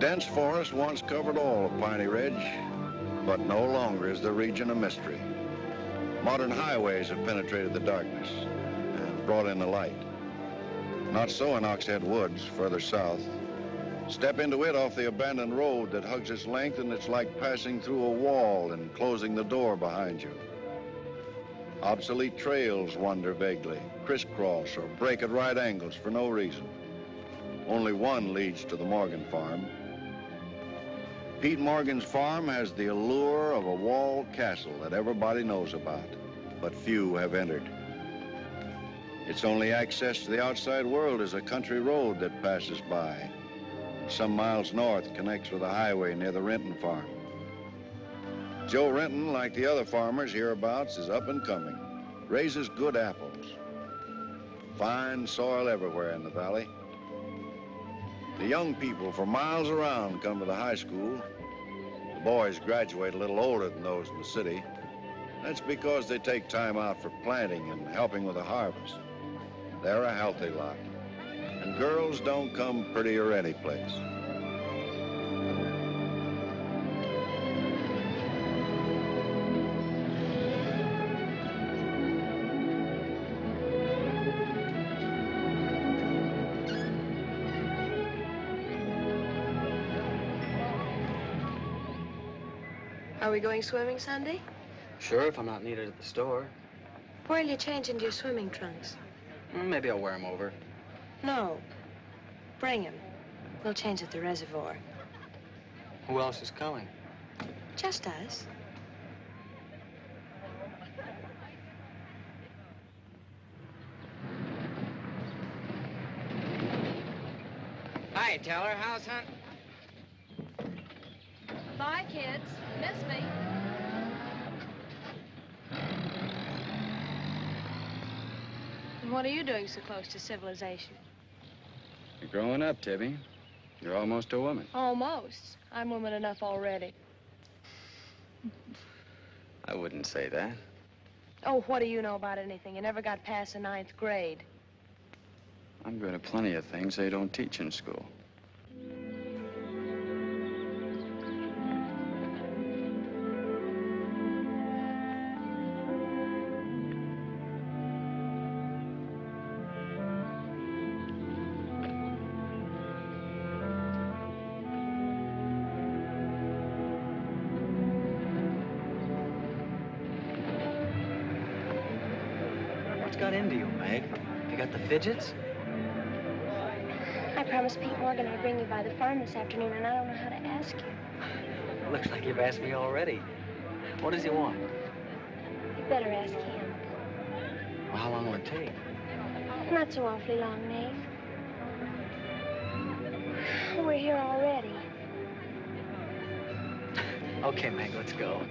dense forest once covered all of Piney Ridge, but no longer is the region a mystery. Modern highways have penetrated the darkness and brought in the light. Not so in Oxhead Woods, further south. Step into it off the abandoned road that hugs its length, and it's like passing through a wall and closing the door behind you. Obsolete trails wander vaguely, crisscross or break at right angles for no reason. Only one leads to the Morgan farm. Pete Morgan's farm has the allure of a walled castle that everybody knows about, but few have entered. Its only access to the outside world is a country road that passes by. Some miles north connects with a highway near the Renton farm. Joe Renton, like the other farmers hereabouts, is up and coming, raises good apples. Fine soil everywhere in the valley. The young people for miles around come to the high school. The boys graduate a little older than those in the city. That's because they take time out for planting and helping with the harvest. They're a healthy lot. And girls don't come prettier any place. Are we going swimming Sunday? Sure, if I'm not needed at the store. Where'll you change into your swimming trunks? Maybe I'll wear them over. No. Bring him. We'll change at the reservoir. Who else is coming? Just us. Hi, Teller. How's hunt? Bye, kids. Miss me. What are you doing so close to civilization? You're growing up, Tibby. You're almost a woman. Almost. I'm woman enough already. I wouldn't say that. Oh, what do you know about anything? You never got past the 9th grade. I'm good at plenty of things they don't teach in school. What's got into you, Meg? You got the fidgets? I promised Pete Morgan I'd bring you by the farm this afternoon, and I don't know how to ask you. Looks like you've asked me already. What does he want? You better ask him. Well, how long will it take? Not so awfully long, Nate. We're here already. Okay, Meg, let's go.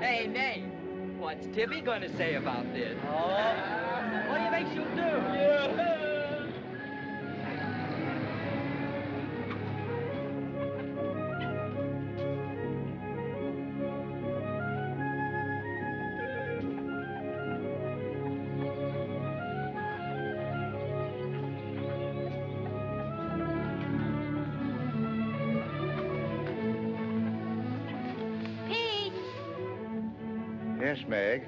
Hey, Nate. What's Tibby gonna say about this? Oh, what do you think she'll do? Pete! Yes, Meg.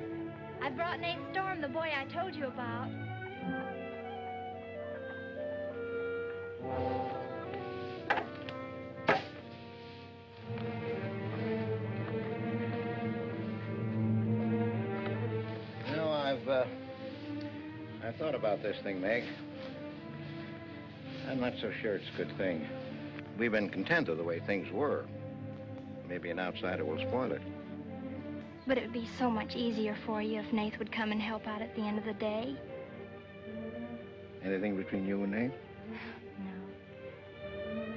I brought Nate Storm, the boy I told you about. You know, I've thought about this thing, Meg. I'm not so sure it's a good thing. We've been content of the way things were. Maybe an outsider will spoil it. But it would be so much easier for you if Nate would come and help out at the end of the day. Anything between you and Nate? No.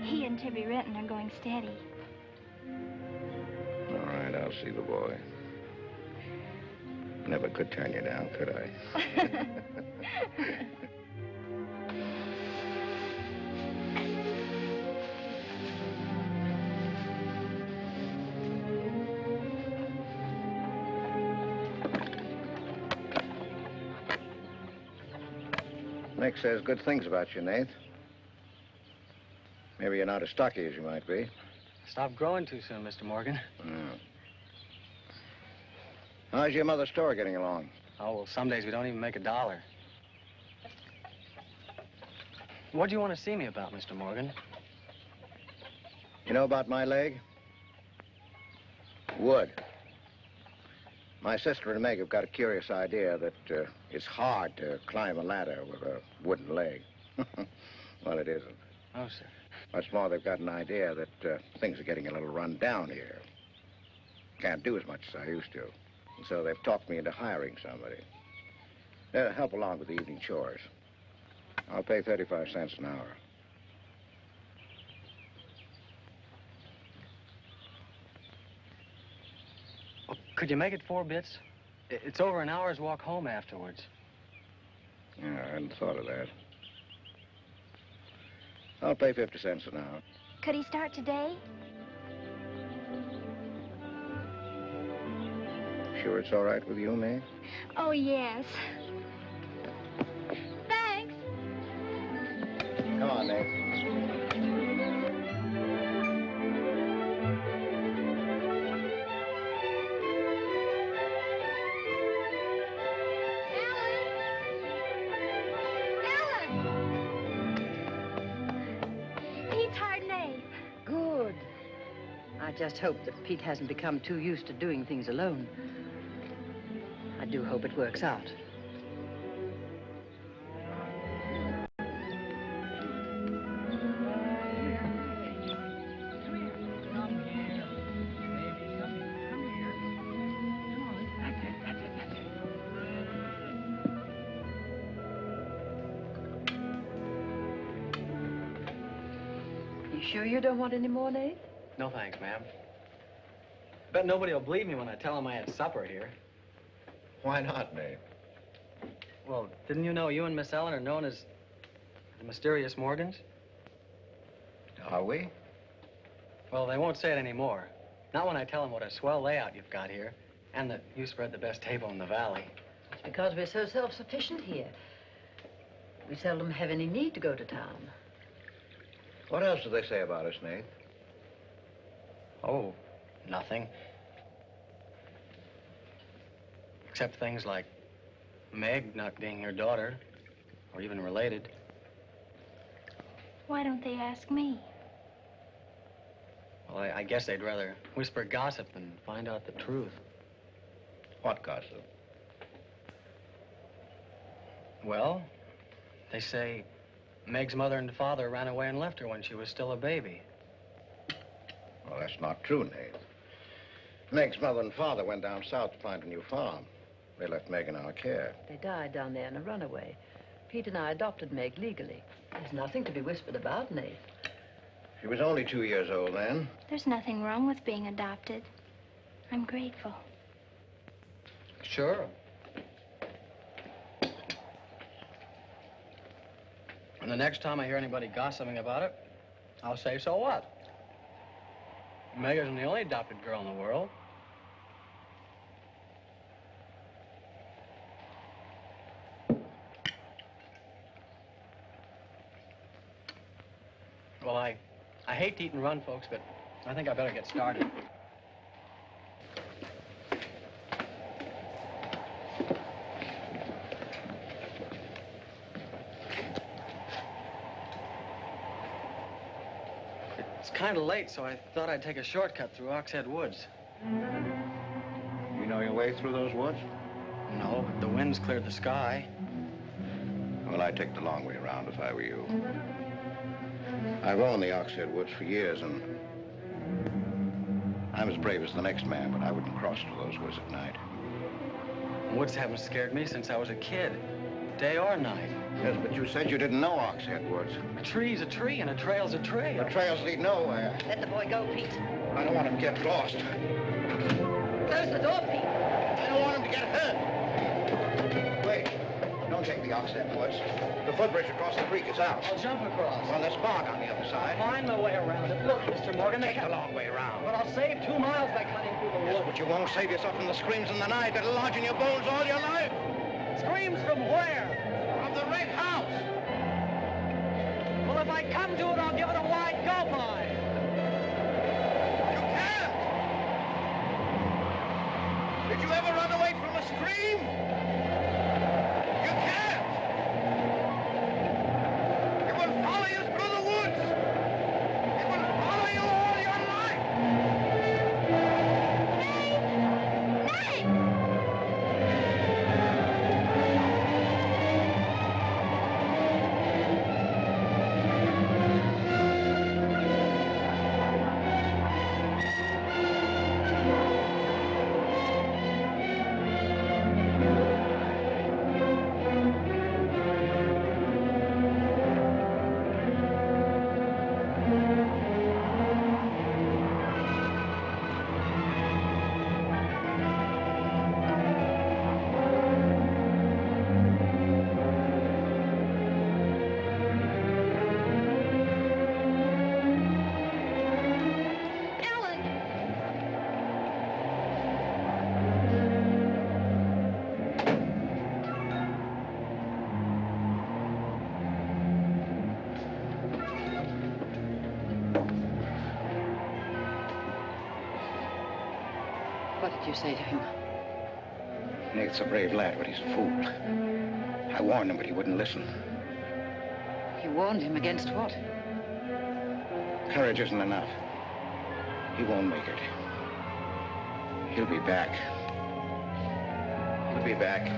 He and Tibby Renton are going steady. All right, I'll see the boy. Never could turn you down, could I? Nick says good things about you, Nate. Maybe you're not as stocky as you might be. Stop growing too soon, Mr. Morgan. How's your mother's store getting along? Oh, well, some days we don't even make $1. What do you want to see me about, Mr. Morgan? You know about my leg? Wood. My sister and Meg have got a curious idea that it's hard to climb a ladder with a wooden leg. Well, it isn't. Oh, sir. Much more, they've got an idea that things are getting a little run down here. Can't do as much as I used to. And so they've talked me into hiring somebody. They'll help along with the evening chores. I'll pay 35 cents an hour. Well, could you make it 4 bits? It's over an hour's walk home afterwards. Yeah, I hadn't thought of that. I'll pay 50 cents an hour. Could he start today? Sure it's all right with you, May? Oh, yes. Thanks. Come on, Nate. Pete's hard name. Good. I just hope that Pete hasn't become too used to doing things alone. I do hope it works out. You sure you don't want any more, Nate? No thanks, ma'am. Bet nobody will believe me when I tell them I had supper here. Why not, Nate? Well, didn't you know you and Miss Ellen are known as the mysterious Morgans? Are we? Well, they won't say it anymore. Not when I tell them what a swell layout you've got here, and that you spread the best table in the valley. It's because we're so self-sufficient here. We seldom have any need to go to town. What else do they say about us, Nate? Oh, nothing. Except things like Meg not being your daughter, or even related. Why don't they ask me? Well, I guess they'd rather whisper gossip than find out the truth. What gossip? Well, they say Meg's mother and father ran away and left her when she was still a baby. Well, that's not true, Nate. Meg's mother and father went down south to find a new farm. They left Meg in our care. They died down there in a runaway. Pete and I adopted Meg legally. There's nothing to be whispered about, Nate. She was only 2 years old then. There's nothing wrong with being adopted. I'm grateful. Sure. And the next time I hear anybody gossiping about it, I'll say, so what? Meg isn't the only adopted girl in the world. Well, I hate to eat and run, folks, but I think I better get started. It's kind of late, so I thought I'd take a shortcut through Oxhead Woods. You know your way through those woods? No, but the wind's cleared the sky. Well, I'd take the long way around if I were you. I've owned the Oxhead Woods for years, and I'm as brave as the next man, but I wouldn't cross through those woods at night. Woods haven't scared me since I was a kid, day or night. Yes, but you said you didn't know Oxhead Woods. A tree's a tree and a trail's a trail. The trails lead nowhere. Let the boy go, Pete. I don't want him to get lost. Close the door, Pete. I don't want him to get hurt. Wait, don't take the Oxhead Woods. The footbridge across the creek is out. I'll jump across. Well, there's fog on the other side. Find my way around it. Look, Mr. Morgan, Take the long way around. But I'll save 2 miles by cutting through the Yes, woods. but you won't save yourself from the screams in the night that'll lodge in your bones all your life. Screams from where? From the red house. I come to it, I'll give it a wide gulp line. You can't! Did you ever run away from a stream? You can't! It will follow you through the woods! It will follow you all your life! What did you say to him? Nate's a brave lad, but he's a fool. I warned him, but he wouldn't listen. You warned him against what? Courage isn't enough. He won't make it. He'll be back. He'll be back.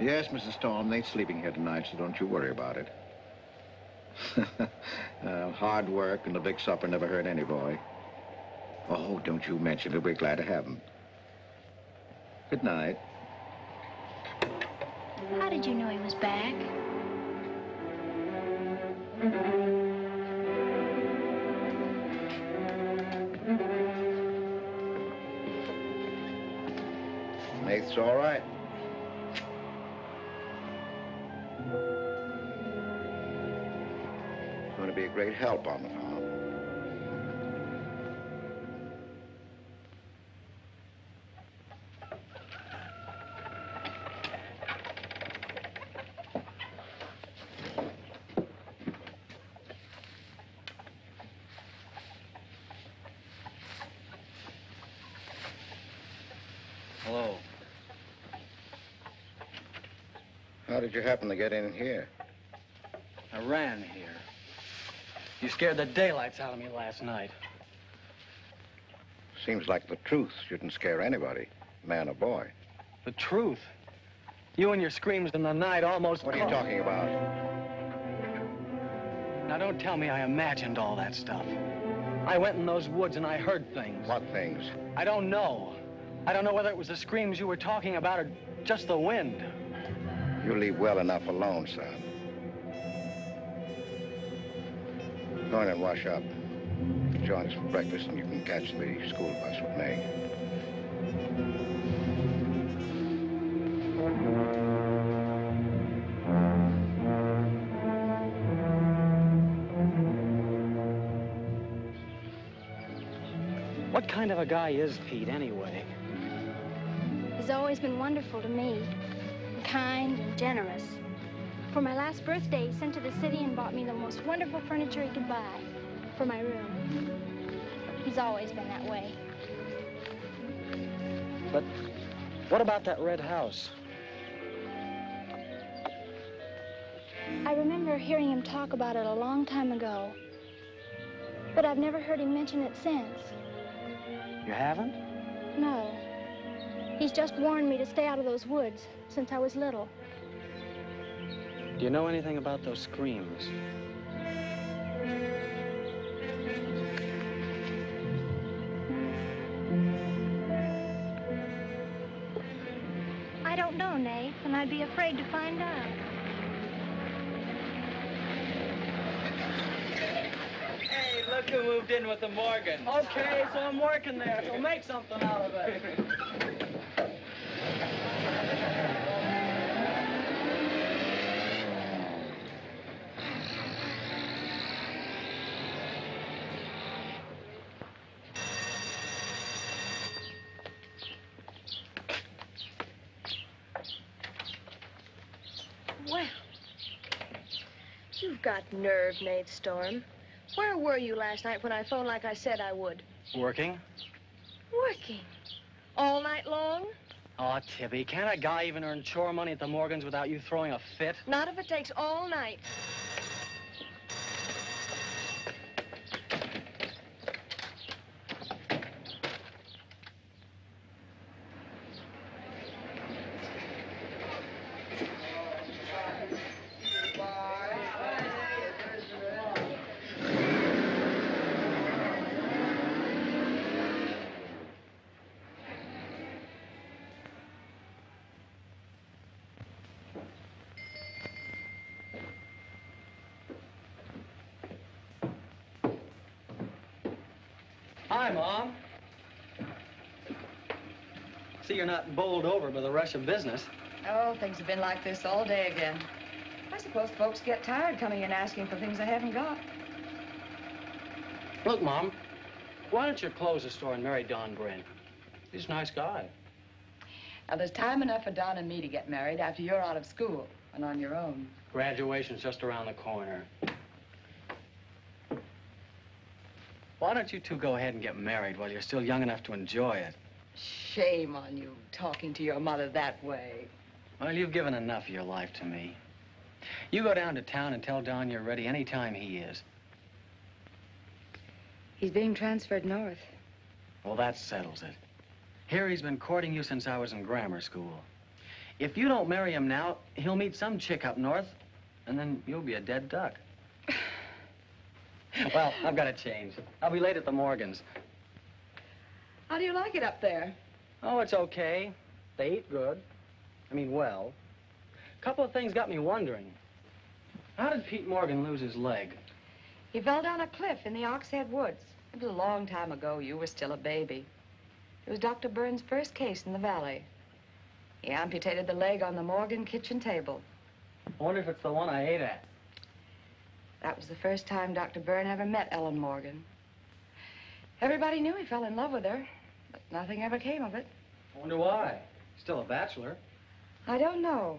Yes, Mrs. Storm, Nate's sleeping here tonight, so don't you worry about it. Hard work and the big supper never hurt any boy. Oh, don't you mention it. We're glad to have him. Good night. How did you know he was back? Nate's all right. to be a great help on the farm. Hello. How did you happen to get in here? I ran here. You scared the daylights out of me last night. Seems like the truth shouldn't scare anybody, man or boy. The truth. You and your screams in the night almost... What are you talking about? Now, don't tell me I imagined all that stuff. I went in those woods and I heard things. What things? I don't know. I don't know whether it was the screams you were talking about or just the wind. You leave well enough alone, son. Go in and wash up. Join us for breakfast and you can catch the school bus with me. What kind of a guy is Pete, anyway? He's always been wonderful to me. Kind and generous. For my last birthday, he sent to the city and bought me the most wonderful furniture he could buy for my room. He's always been that way. But what about that red house? I remember hearing him talk about it a long time ago. But I've never heard him mention it since. You haven't? No. He's just warned me to stay out of those woods since I was little. Do you know anything about those screams? I don't know, Nate, and I'd be afraid to find out. Hey, look who moved in with the Morgan. Okay, so I'm working there, so make something out of it. Well, you've got nerve, Nate Storm. Where were you last night when I phoned like I said I would? Working? Working. All night long? Oh, Tibby, can't a guy even earn chore money at the Morgans without you throwing a fit? Not if it takes all night. Hi, Mom. See, you're not bowled over by the rush of business. Oh, things have been like this all day again. I suppose folks get tired coming in asking for things they haven't got. Look, Mom, why don't you close the store and marry Don Brent? He's a nice guy. Now, there's time enough for Don and me to get married after you're out of school and on your own. Graduation's just around the corner. Why don't you two go ahead and get married while you're still young enough to enjoy it? Shame on you, talking to your mother that way. Well, you've given enough of your life to me. You go down to town and tell Don you're ready any time he is. He's being transferred north. Well, that settles it. Here he's been courting you since I was in grammar school. If you don't marry him now, he'll meet some chick up north, and then you'll be a dead duck. Well, I've got to change. I'll be late at the Morgans. How do you like it up there? Oh, it's okay. They eat good. I mean, well. A couple of things got me wondering. How did Pete Morgan lose his leg? He fell down a cliff in the Oxhead Woods. It was a long time ago. You were still a baby. It was Dr. Burns' first case in the valley. He amputated the leg on the Morgan kitchen table. I wonder if it's the one I ate at. That was the first time Dr. Byrne ever met Ellen Morgan. Everybody knew he fell in love with her, but nothing ever came of it. I wonder why. Still a bachelor. I don't know.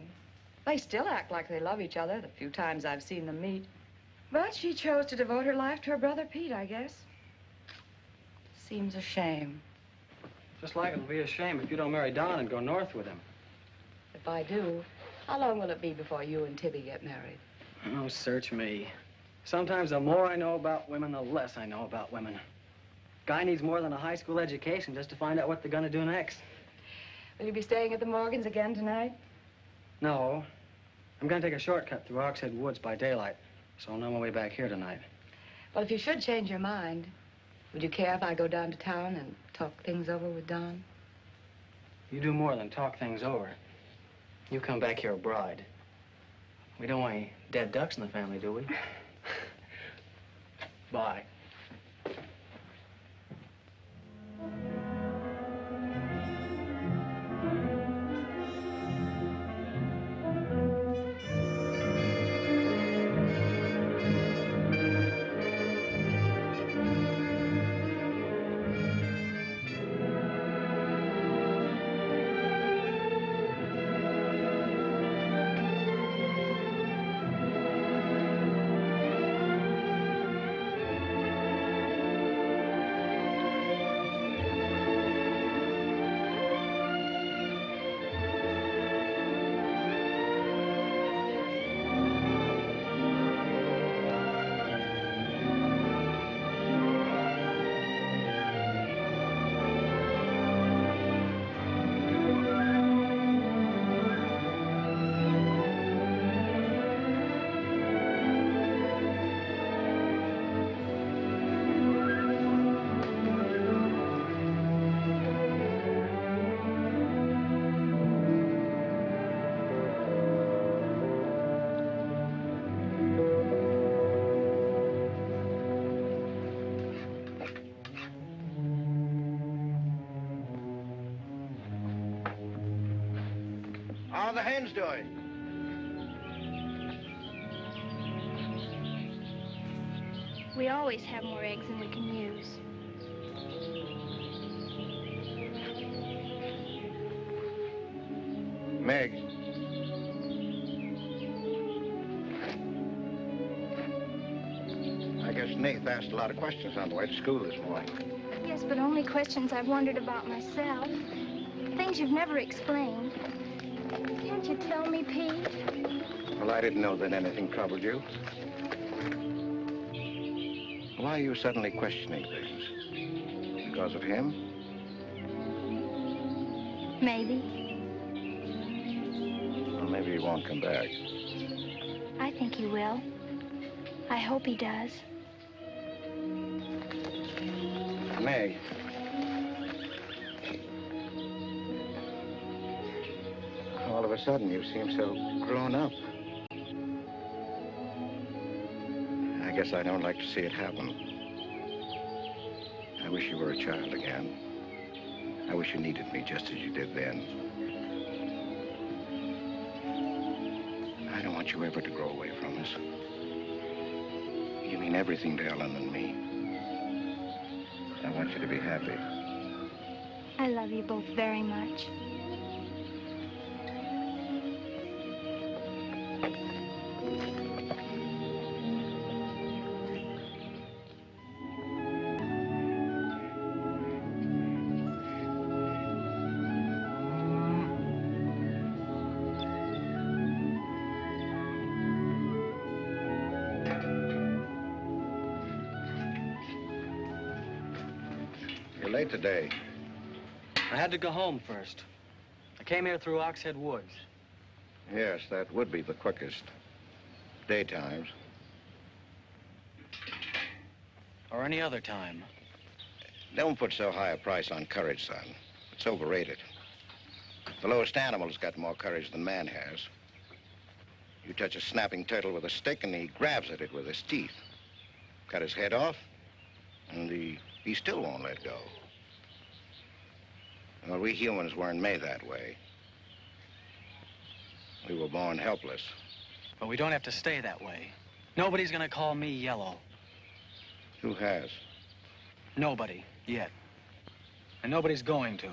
They still act like they love each other the few times I've seen them meet. But she chose to devote her life to her brother Pete, I guess. Seems a shame. Just like it'll be a shame if you don't marry Don and go north with him. If I do, how long will it be before you and Tibby get married? Oh, search me. Sometimes the more I know about women, the less I know about women. Guy needs more than a high school education just to find out what they're gonna do next. Will you be staying at the Morgans again tonight? No. I'm gonna take a shortcut through Oxhead Woods by daylight, so I'll know my way back here tonight. Well, if you should change your mind, would you care if I go down to town and talk things over with Don? You do more than talk things over. You come back here a bride. We don't want any dead ducks in the family, do we? Bye. How are the hens doing? We always have more eggs than we can use. Meg. I guess Nath asked a lot of questions on the way to school this morning. Yes, but only questions I've wondered about myself. Things you've never explained. Can't you tell me, Pete? Well, I didn't know that anything troubled you. Why are you suddenly questioning things? Because of him? Maybe. Well, maybe he won't come back. I think he will. I hope he does. Meg. All of a sudden, you seem so grown up. I guess I don't like to see it happen. I wish you were a child again. I wish you needed me just as you did then. I don't want you ever to grow away from us. You mean everything to Ellen and me. I want you to be happy. I love you both very much. You're late today. I had to go home first. I came here through Oxhead Woods. Yes, that would be the quickest. Daytimes. Or any other time. Don't put so high a price on courage, son. It's overrated. The lowest animal's got more courage than man has. You touch a snapping turtle with a stick and he grabs at it with his teeth. Cut his head off, and he still won't let go. Well, we humans weren't made that way. We were born helpless. But we don't have to stay that way. Nobody's gonna call me yellow. Who has? Nobody, yet. And nobody's going to.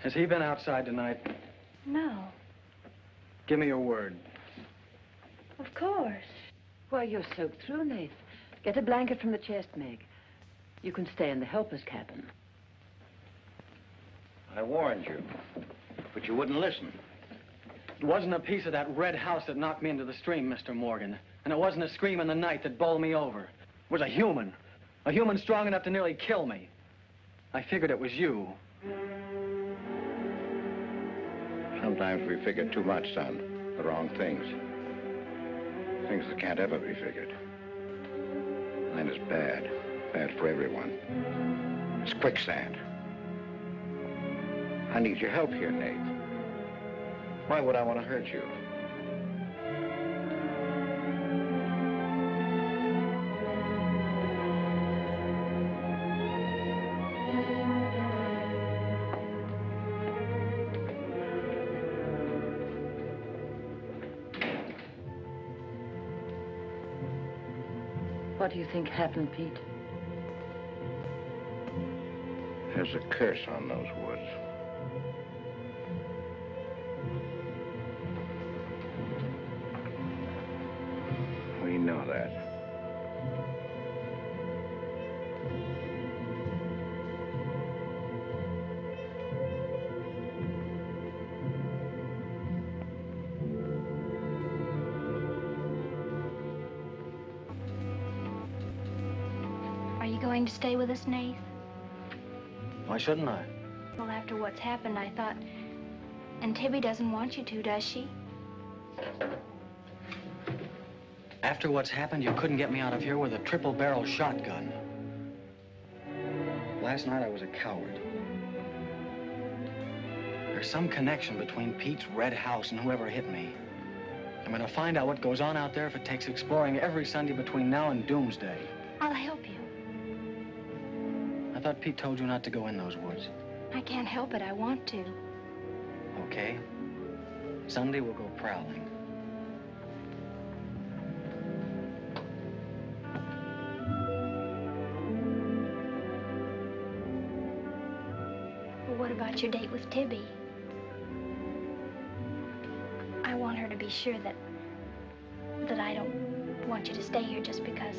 Has he been outside tonight? No, Give me your word. of course. Why, you're soaked through, Nath. Get a blanket from the chest, Meg. You can stay in the helper's cabin. I warned you, but you wouldn't listen. It wasn't a piece of that red house that knocked me into the stream, Mr. Morgan. And it wasn't a scream in the night that bowled me over. It was a human. A human strong enough to nearly kill me. I figured it was you. Sometimes we figure too much, son. The wrong things. Things that can't ever be figured. Mine is bad. Bad for everyone. It's quicksand. I need your help here, Nate. Why would I want to hurt you? What do you think happened, Pete? There's a curse on those woods. We know that. Are you going to stay with us, Nath? Why shouldn't I? Well, after what's happened, I thought... And Tibby doesn't want you to, does she? After what's happened, you couldn't get me out of here with a triple-barrel shotgun. Last night, I was a coward. There's some connection between Pete's red house and whoever hit me. I'm gonna find out what goes on out there if it takes exploring every Sunday between now and doomsday. I'll help you. I thought Pete told you not to go in those woods. I can't help it. I want to. Okay. Sunday, we'll go prowling. Well, what about your date with Tibby? I want her to be sure that I don't want you to stay here just because...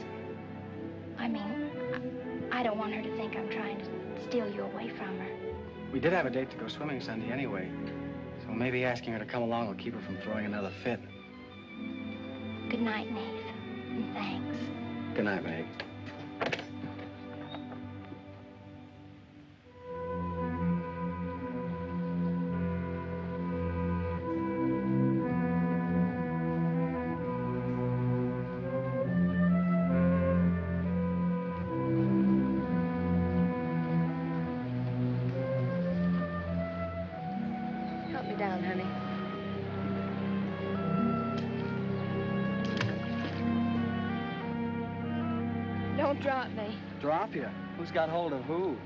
I mean, I don't want her to think I'm trying to steal you away from her. We did have a date to go swimming Sunday anyway, so maybe asking her to come along will keep her from throwing another fit. Good night, Nath, and thanks. Good night, Meg. Help me down, honey. Don't drop me. Drop you? Who's got hold of who?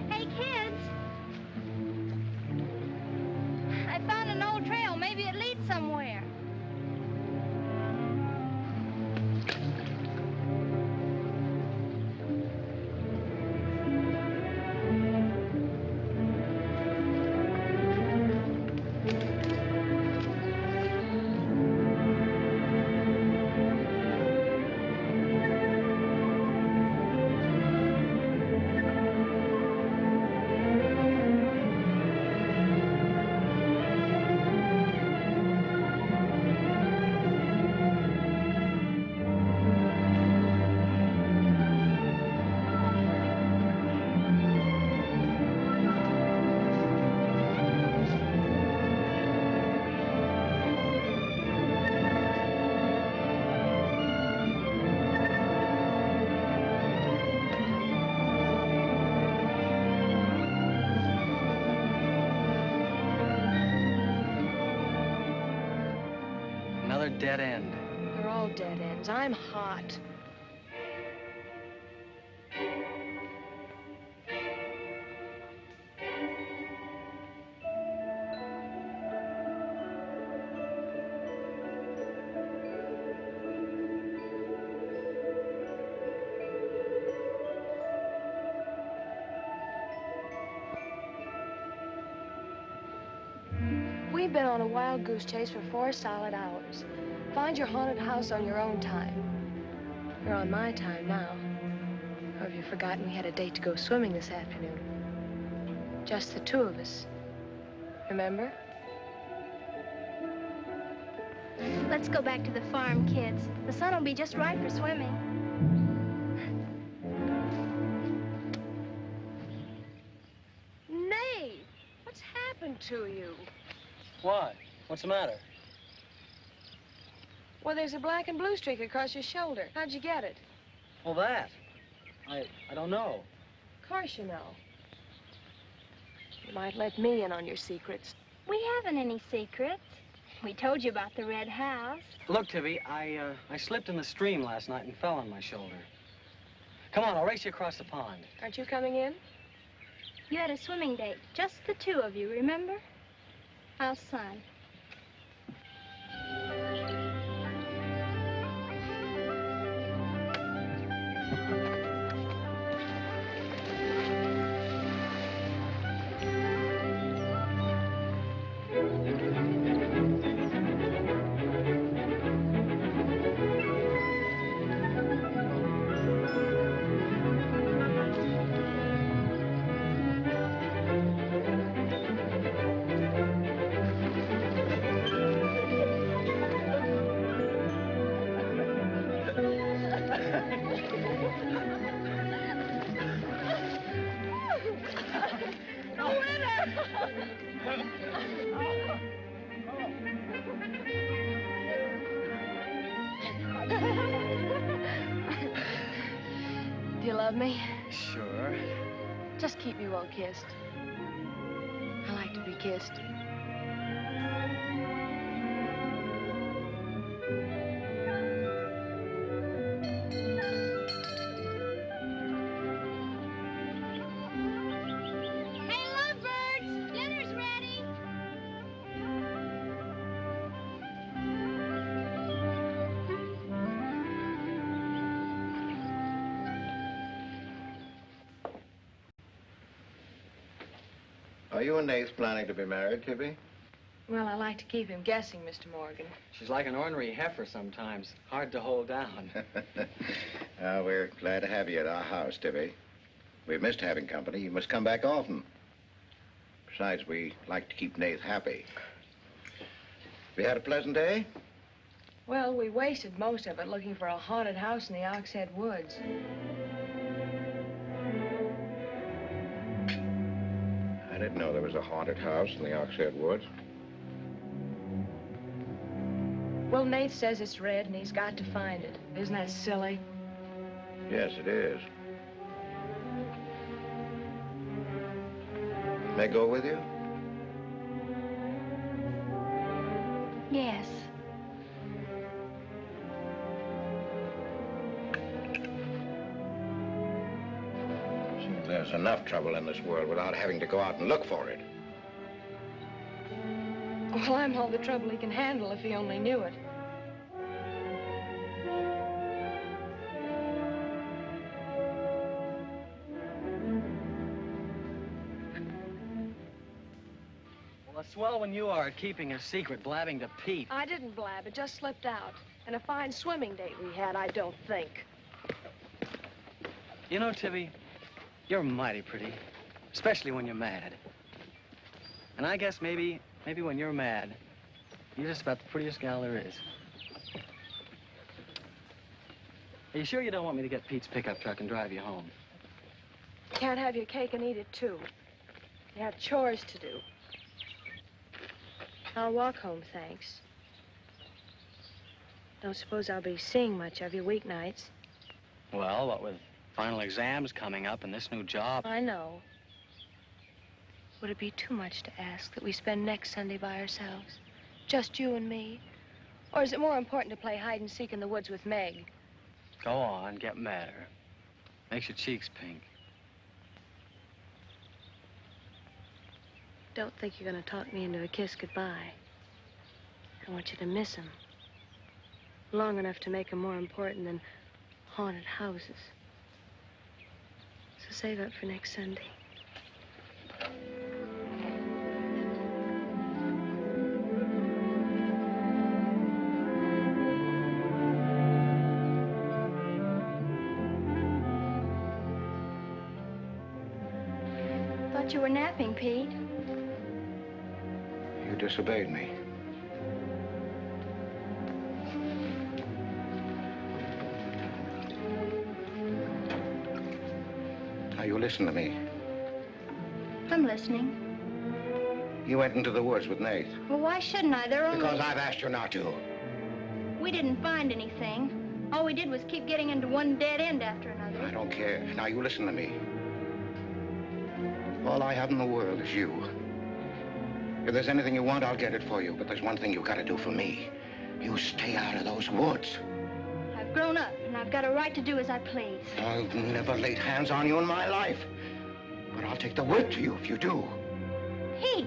Hey, kids! I found an old trail. Maybe it leads somewhere. Another dead end. They're all dead ends. I'm hot. We've been on a wild goose chase for 4 solid hours. Find your haunted house on your own time. You're on my time now. Or have you forgotten we had a date to go swimming this afternoon? Just the 2 of us. Remember? Let's go back to the farm, kids. The sun will be just right for swimming. Nate, what's happened to you? What? What's the matter? Well, there's a black and blue streak across your shoulder. How'd you get it? Well, that. I don't know. Of course you know. You might let me in on your secrets. We haven't any secrets. We told you about the red house. Look, Tibby, I slipped in the stream last night and fell on my shoulder. Come on, I'll race you across the pond. Aren't you coming in? You had a swimming date, just the 2 of you, remember? How's Son? Do you love me? Sure. Just keep me well kissed. I like to be kissed. Hey, lovebirds! Dinner's ready! Are you and Nath planning to be married, Tibby? Well, I like to keep him guessing, Mr. Morgan. She's like an ornery heifer sometimes. Hard to hold down. We're glad to have you at our house, Tibby. We've missed having company. You must come back often. Besides, we like to keep Nath happy. We had a pleasant day? Well, we wasted most of it looking for a haunted house in the Oxhead Woods. I didn't know there was a haunted house in the Oxhead Woods. Well, Nate says it's red and he's got to find it. Isn't that silly? Yes, it is. May I go with you? Yes. See, there's enough trouble in this world without having to go out and look for it. Well, I'm all the trouble he can handle if he only knew it. Well, a swell when you are at keeping a secret, blabbing to Pete. I didn't blab. It just slipped out. And a fine swimming date we had, I don't think. You know, Tibby, you're mighty pretty, especially when you're mad. And I guess maybe when you're mad, you're just about the prettiest gal there is. Are you sure you don't want me to get Pete's pickup truck and drive you home? You can't have your cake and eat it, too. You have chores to do. I'll walk home, thanks. Don't suppose I'll be seeing much of you weeknights. Well, what with final exams coming up and this new job. I know. Would it be too much to ask that we spend next Sunday by ourselves? Just you and me? Or is it more important to play hide and seek in the woods with Meg? Go on, get madder. Makes your cheeks pink. Don't think you're going to talk me into a kiss goodbye. I want you to miss him. Long enough to make him more important than haunted houses. So save up for next Sunday. Thought you were napping, Pete. You disobeyed me. Now, you listen to me. I'm listening. You went into the woods with Nath. Well, why shouldn't I? They're only... Because I've asked you not to. We didn't find anything. All we did was keep getting into one dead end after another. I don't care. Now, you listen to me. All I have in the world is you. If there's anything you want, I'll get it for you. But there's one thing you gotta do for me. You stay out of those woods. I've grown up, and I've got a right to do as I please. I've never laid hands on you in my life. But I'll take the word to you if you do. Pete!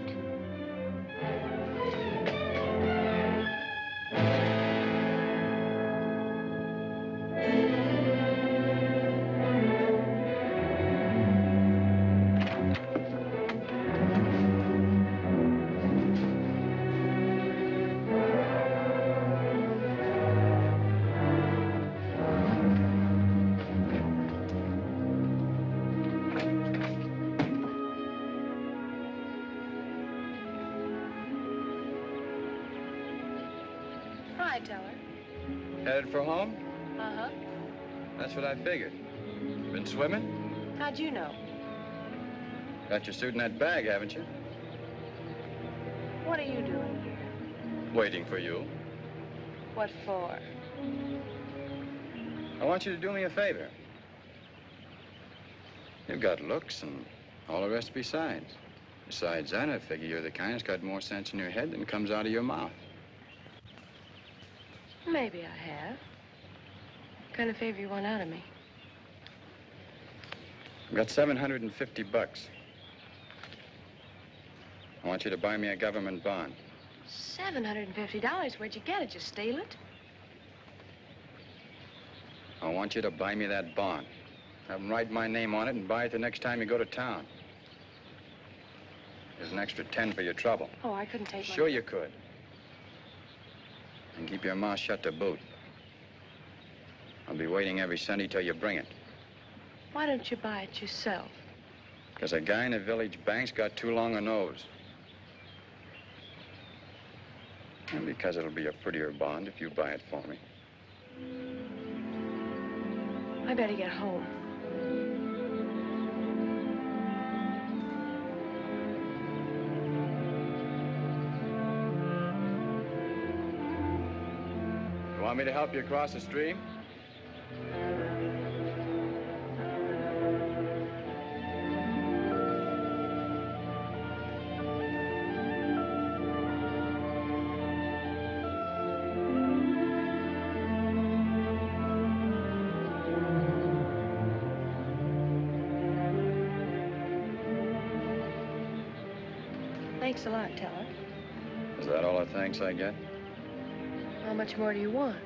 Hi, Teller. Headed for home? Uh-huh. That's what I figured. Been swimming? How'd you know? Got your suit in that bag, haven't you? What are you doing here? Waiting for you. What for? I want you to do me a favor. You've got looks and all the rest besides. Besides that, I figure you're the kind that's got more sense in your head than comes out of your mouth. Maybe I have. What kind of favor you want out of me? I've got $750. I want you to buy me a government bond. $750? Where'd you get it? Did you steal it? I want you to buy me that bond. Have them write my name on it and buy it the next time you go to town. There's an extra 10 for your trouble. Oh, I couldn't take Sure you could. And keep your mouth shut to boot. I'll be waiting every Sunday till you bring it. Why don't you buy it yourself? Because a guy in a village bank's got too long a nose. And because it'll be a prettier bond if you buy it for me. I better get home. You want me to help you across the stream? Thanks a lot, Teller. Is that all the thanks I get? How much more do you want?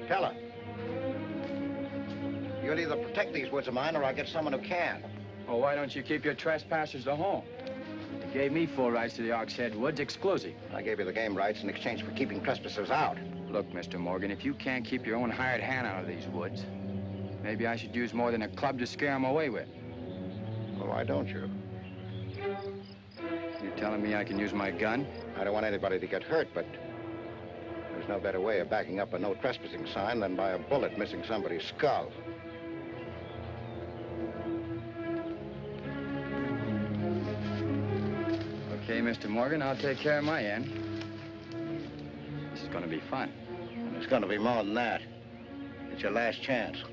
Tell her. You'll either protect these woods of mine or I'll get someone who can. Well, why don't you keep your trespassers to home? You gave me full rights to the Ox Head Woods, exclusive. I gave you the game rights in exchange for keeping trespassers out. Look, Mr. Morgan, if you can't keep your own hired hand out of these woods, maybe I should use more than a club to scare them away with. Well, why don't you? You telling me I can use my gun? I don't want anybody to get hurt, but there's no better way of backing up a no trespassing sign than by a bullet missing somebody's skull. Okay, Mr. Morgan, I'll take care of my end. This is going to be fun. And it's going to be more than that. It's your last chance.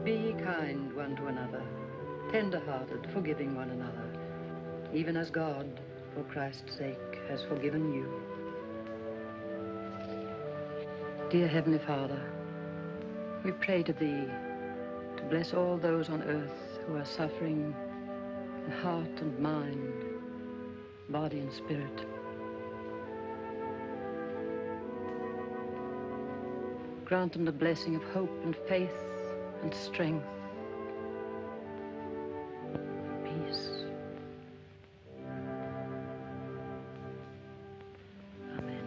Be kind one to another, tender-hearted, forgiving one another, even as God, for Christ's sake, has forgiven you. Dear Heavenly Father, we pray to Thee to bless all those on earth who are suffering in heart and mind, body and spirit. Grant them the blessing of hope and faith and strength, peace. Amen.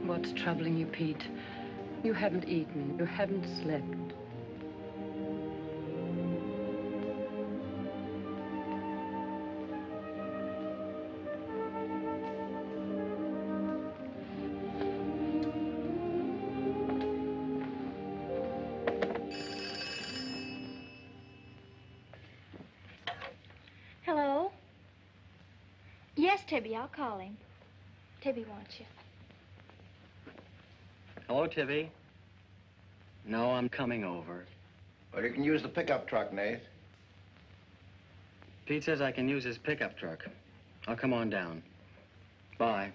What's troubling you, Pete? You haven't eaten, you haven't slept. Hello? Yes, Tibby, I'll call him. Tibby wants you. Hello, Tibby. No, I'm coming over. Well, you can use the pickup truck, Nath. Pete says I can use his pickup truck. I'll come on down. Bye.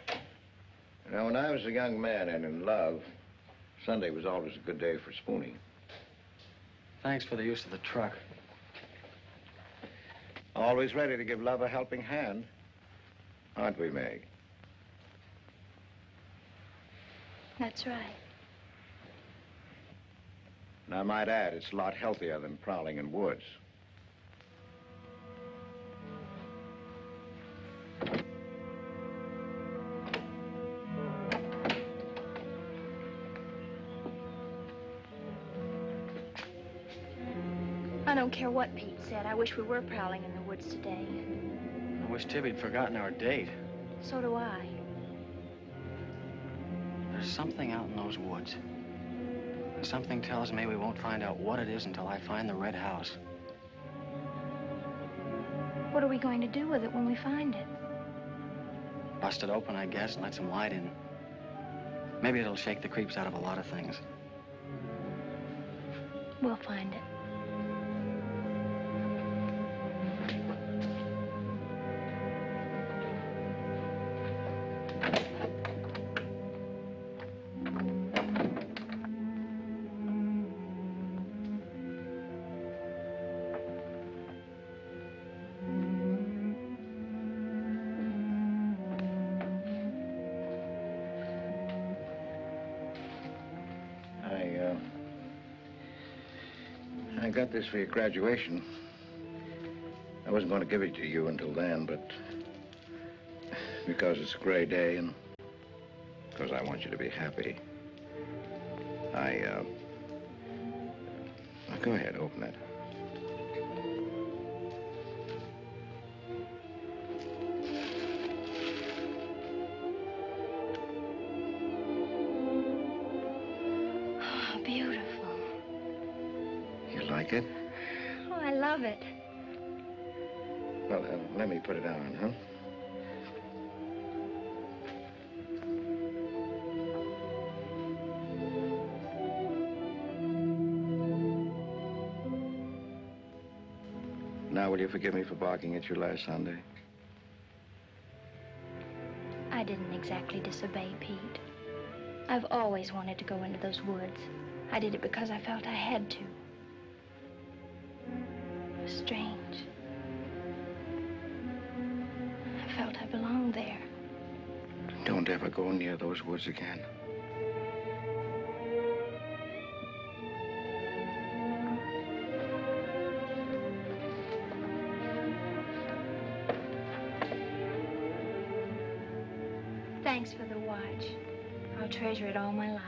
You know, when I was a young man and in love, Sunday was always a good day for spooning. Thanks for the use of the truck. Always ready to give love a helping hand. Aren't we, Meg? That's right. And I might add, it's a lot healthier than prowling in woods. I don't care what Pete said. I wish we were prowling in the woods today. I wish Tibby'd forgotten our date. So do I. There's something out in those woods. And something tells me we won't find out what it is until I find the red house. What are we going to do with it when we find it? Bust it open, I guess, and let some light in. Maybe it'll shake the creeps out of a lot of things. We'll find it. I got this for your graduation. I wasn't going to give it to you until then, but because it's a gray day and because I want you to be happy, now go ahead, open it. Oh, beautiful. You like it? Oh, I love it. Well, let me put it on, huh? Now, will you forgive me for barking at you last Sunday? I didn't exactly disobey Pete. I've always wanted to go into those woods. I did it because I felt I had to. It was strange. I felt I belonged there. Don't ever go near those woods again. Thanks for the watch. I'll treasure it all my life.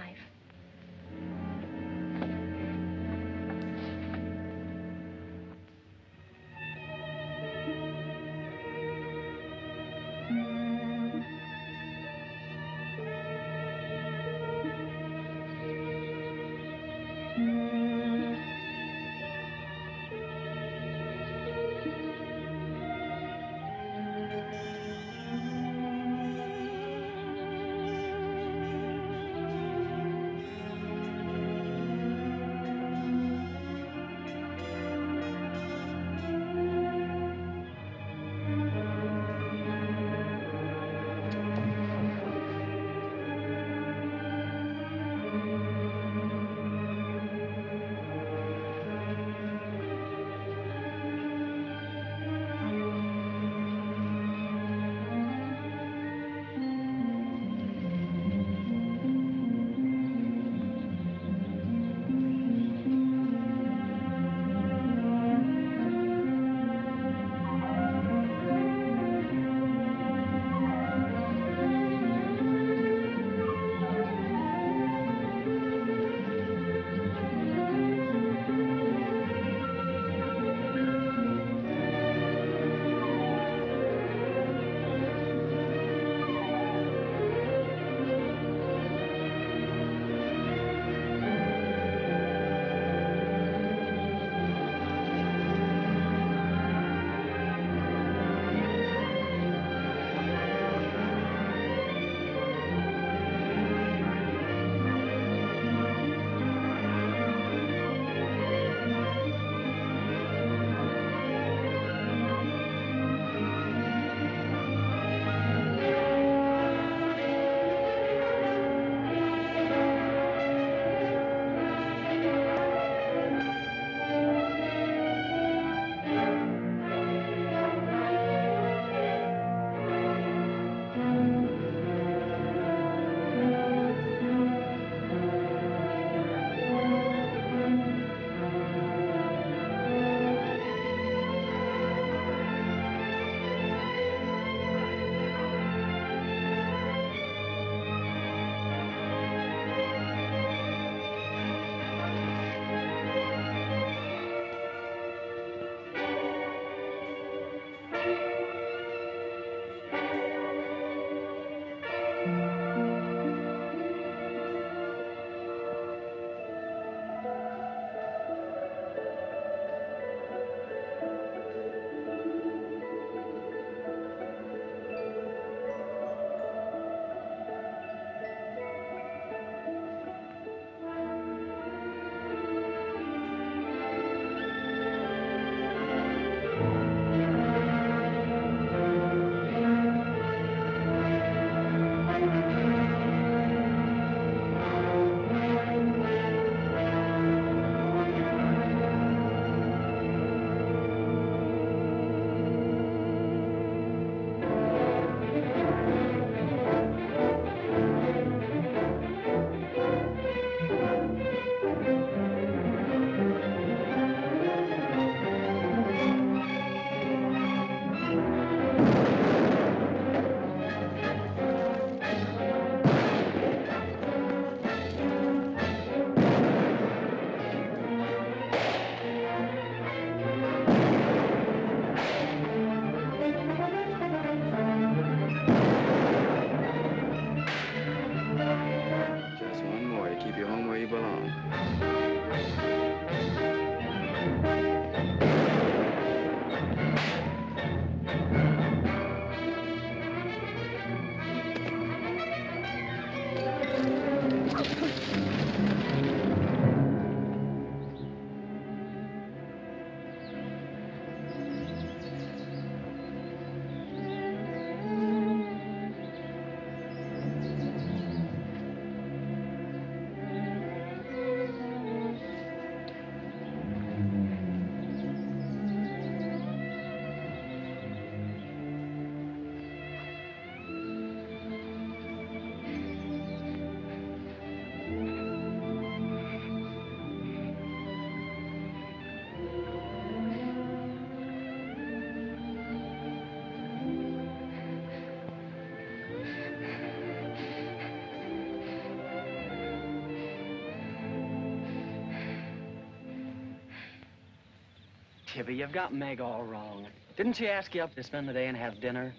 Tibby, you've got Meg all wrong. Didn't she ask you up to spend the day and have dinner?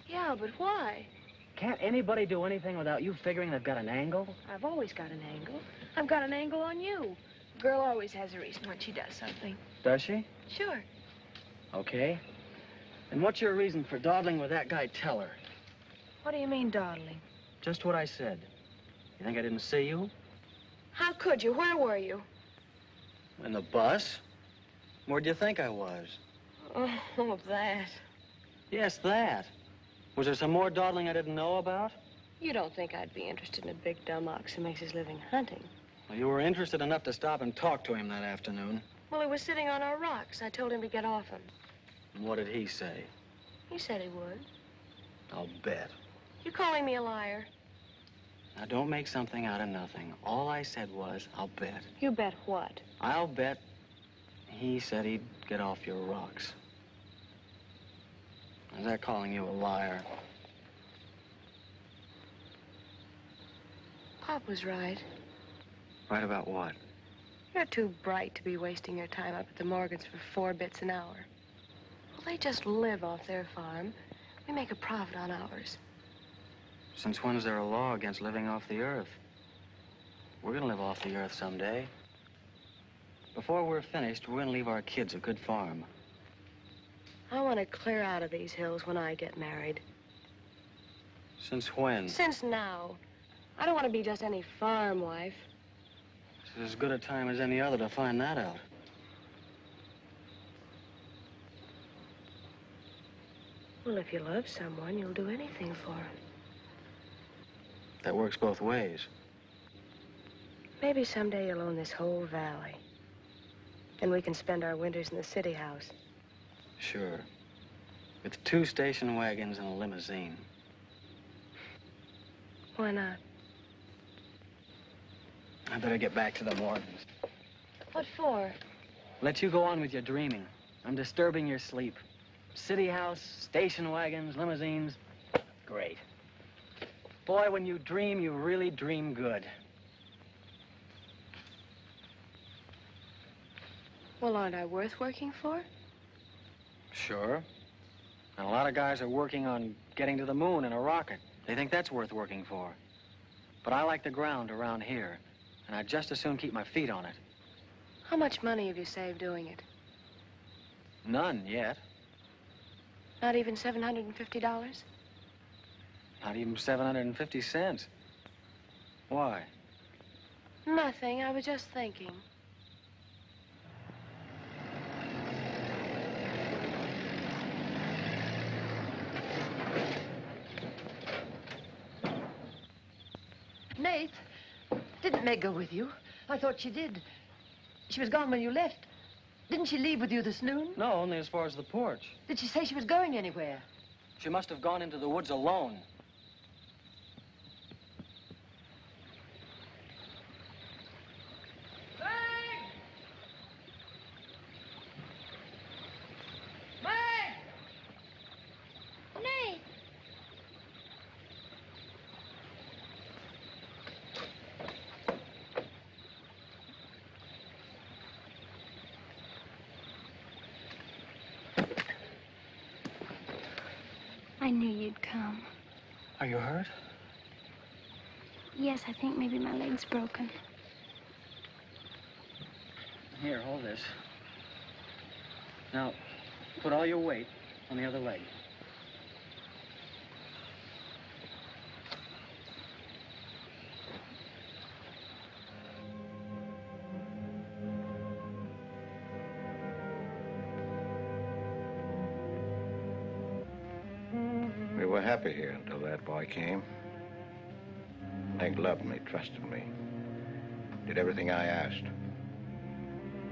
Yeah, but why? Can't anybody do anything without you figuring they've got an angle? I've always got an angle. I've got an angle on you. A girl always has a reason when she does something. Does she? Sure. Okay. And what's your reason for dawdling with that guy Teller? What do you mean, dawdling? Just what I said. You think I didn't see you? How could you? Where were you? In the bus? Where'd you think I was? Oh, that. Yes, that. Was there some more dawdling I didn't know about? You don't think I'd be interested in a big dumb ox who makes his living hunting? Well, you were interested enough to stop and talk to him that afternoon. Well, he was sitting on our rocks. I told him to get off him. And what did he say? He said he would. I'll bet. You calling me a liar? Now, don't make something out of nothing. All I said was, I'll bet. You bet what? I'll bet he said he'd get off your rocks. Is that calling you a liar? Pop was right. Right about what? You're too bright to be wasting your time up at the Morgans for 4 bits an hour. Well, they just live off their farm. We make a profit on ours. Since when's there a law against living off the earth? We're gonna live off the earth someday. Before we're finished, we're gonna leave our kids a good farm. I want to clear out of these hills when I get married. Since when? Since now. I don't want to be just any farm wife. This is as good a time as any other to find that out. Well, if you love someone, you'll do anything for him. That works both ways. Maybe someday you'll own this whole valley. Then we can spend our winters in the city house. Sure. With 2 station wagons and a limousine. Why not? I better get back to the Morgans. What for? Let you go on with your dreaming. I'm disturbing your sleep. City house, station wagons, limousines. Great. Boy, when you dream, you really dream good. Well, aren't I worth working for? Sure. And a lot of guys are working on getting to the moon in a rocket. They think that's worth working for. But I like the ground around here, and I'd just as soon keep my feet on it. How much money have you saved doing it? None yet. Not even $750? Not even 750 cents. Why? Nothing. I was just thinking. Nate, didn't Meg go with you? I thought she did. She was gone when you left. Didn't she leave with you this noon? No, only as far as the porch. Did she say she was going anywhere? She must have gone into the woods alone. Nate! I knew you'd come. Are you hurt? Yes, I think maybe my leg's broken. Here, hold this. Now, put all your weight on the other leg. We were happy here until that boy came. Meg loved me, trusted me, did everything I asked.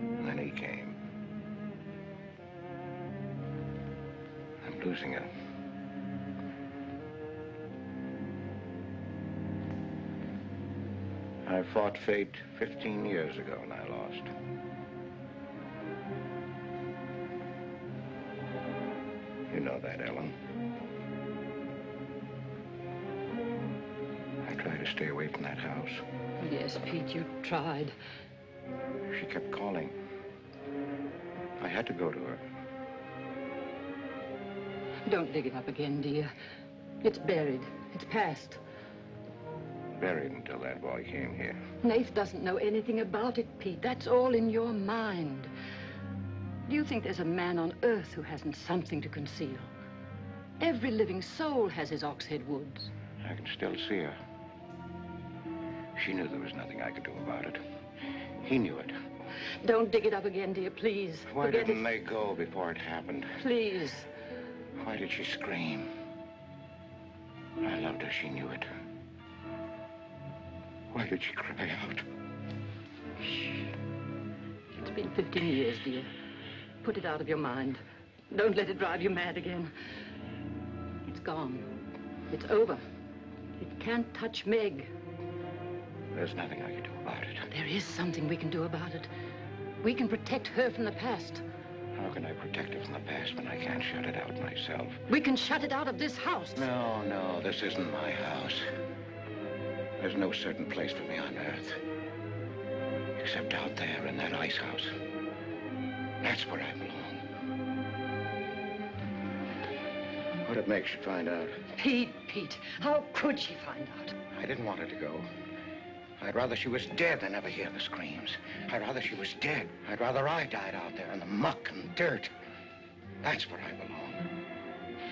And then he came. I'm losing her. I fought fate 15 years ago and I lost. You know that, Ellen. I tried to stay away from that house. Yes, Pete, you tried. She kept calling. I had to go to her. Don't dig it up again, dear. It's buried. It's past. Buried until that boy came here. Nath doesn't know anything about it, Pete. That's all in your mind. Do you think there's a man on earth who hasn't something to conceal? Every living soul has his Oxhead Woods. I can still see her. She knew there was nothing I could do about it. He knew it. Don't dig it up again, dear, please. Why Forget didn't it. they go before it happened? Please. Why did she scream? I loved her. She knew it. Why did she cry out? It's been 15 years, dear. Put it out of your mind. Don't let it drive you mad again. It's gone. It's over. It can't touch Meg. There's nothing I can do about it. There is something we can do about it. We can protect her from the past. How can I protect her from the past when I can't shut it out myself? We can shut it out of this house. No, this isn't my house. There's no certain place for me on Earth. Except out there in that ice house. That's where I belong. What'd it make she find out? Pete, how could she find out? I didn't want her to go. I'd rather she was dead than ever hear the screams. I'd rather she was dead. I'd rather I died out there in the muck and dirt. That's where I belong.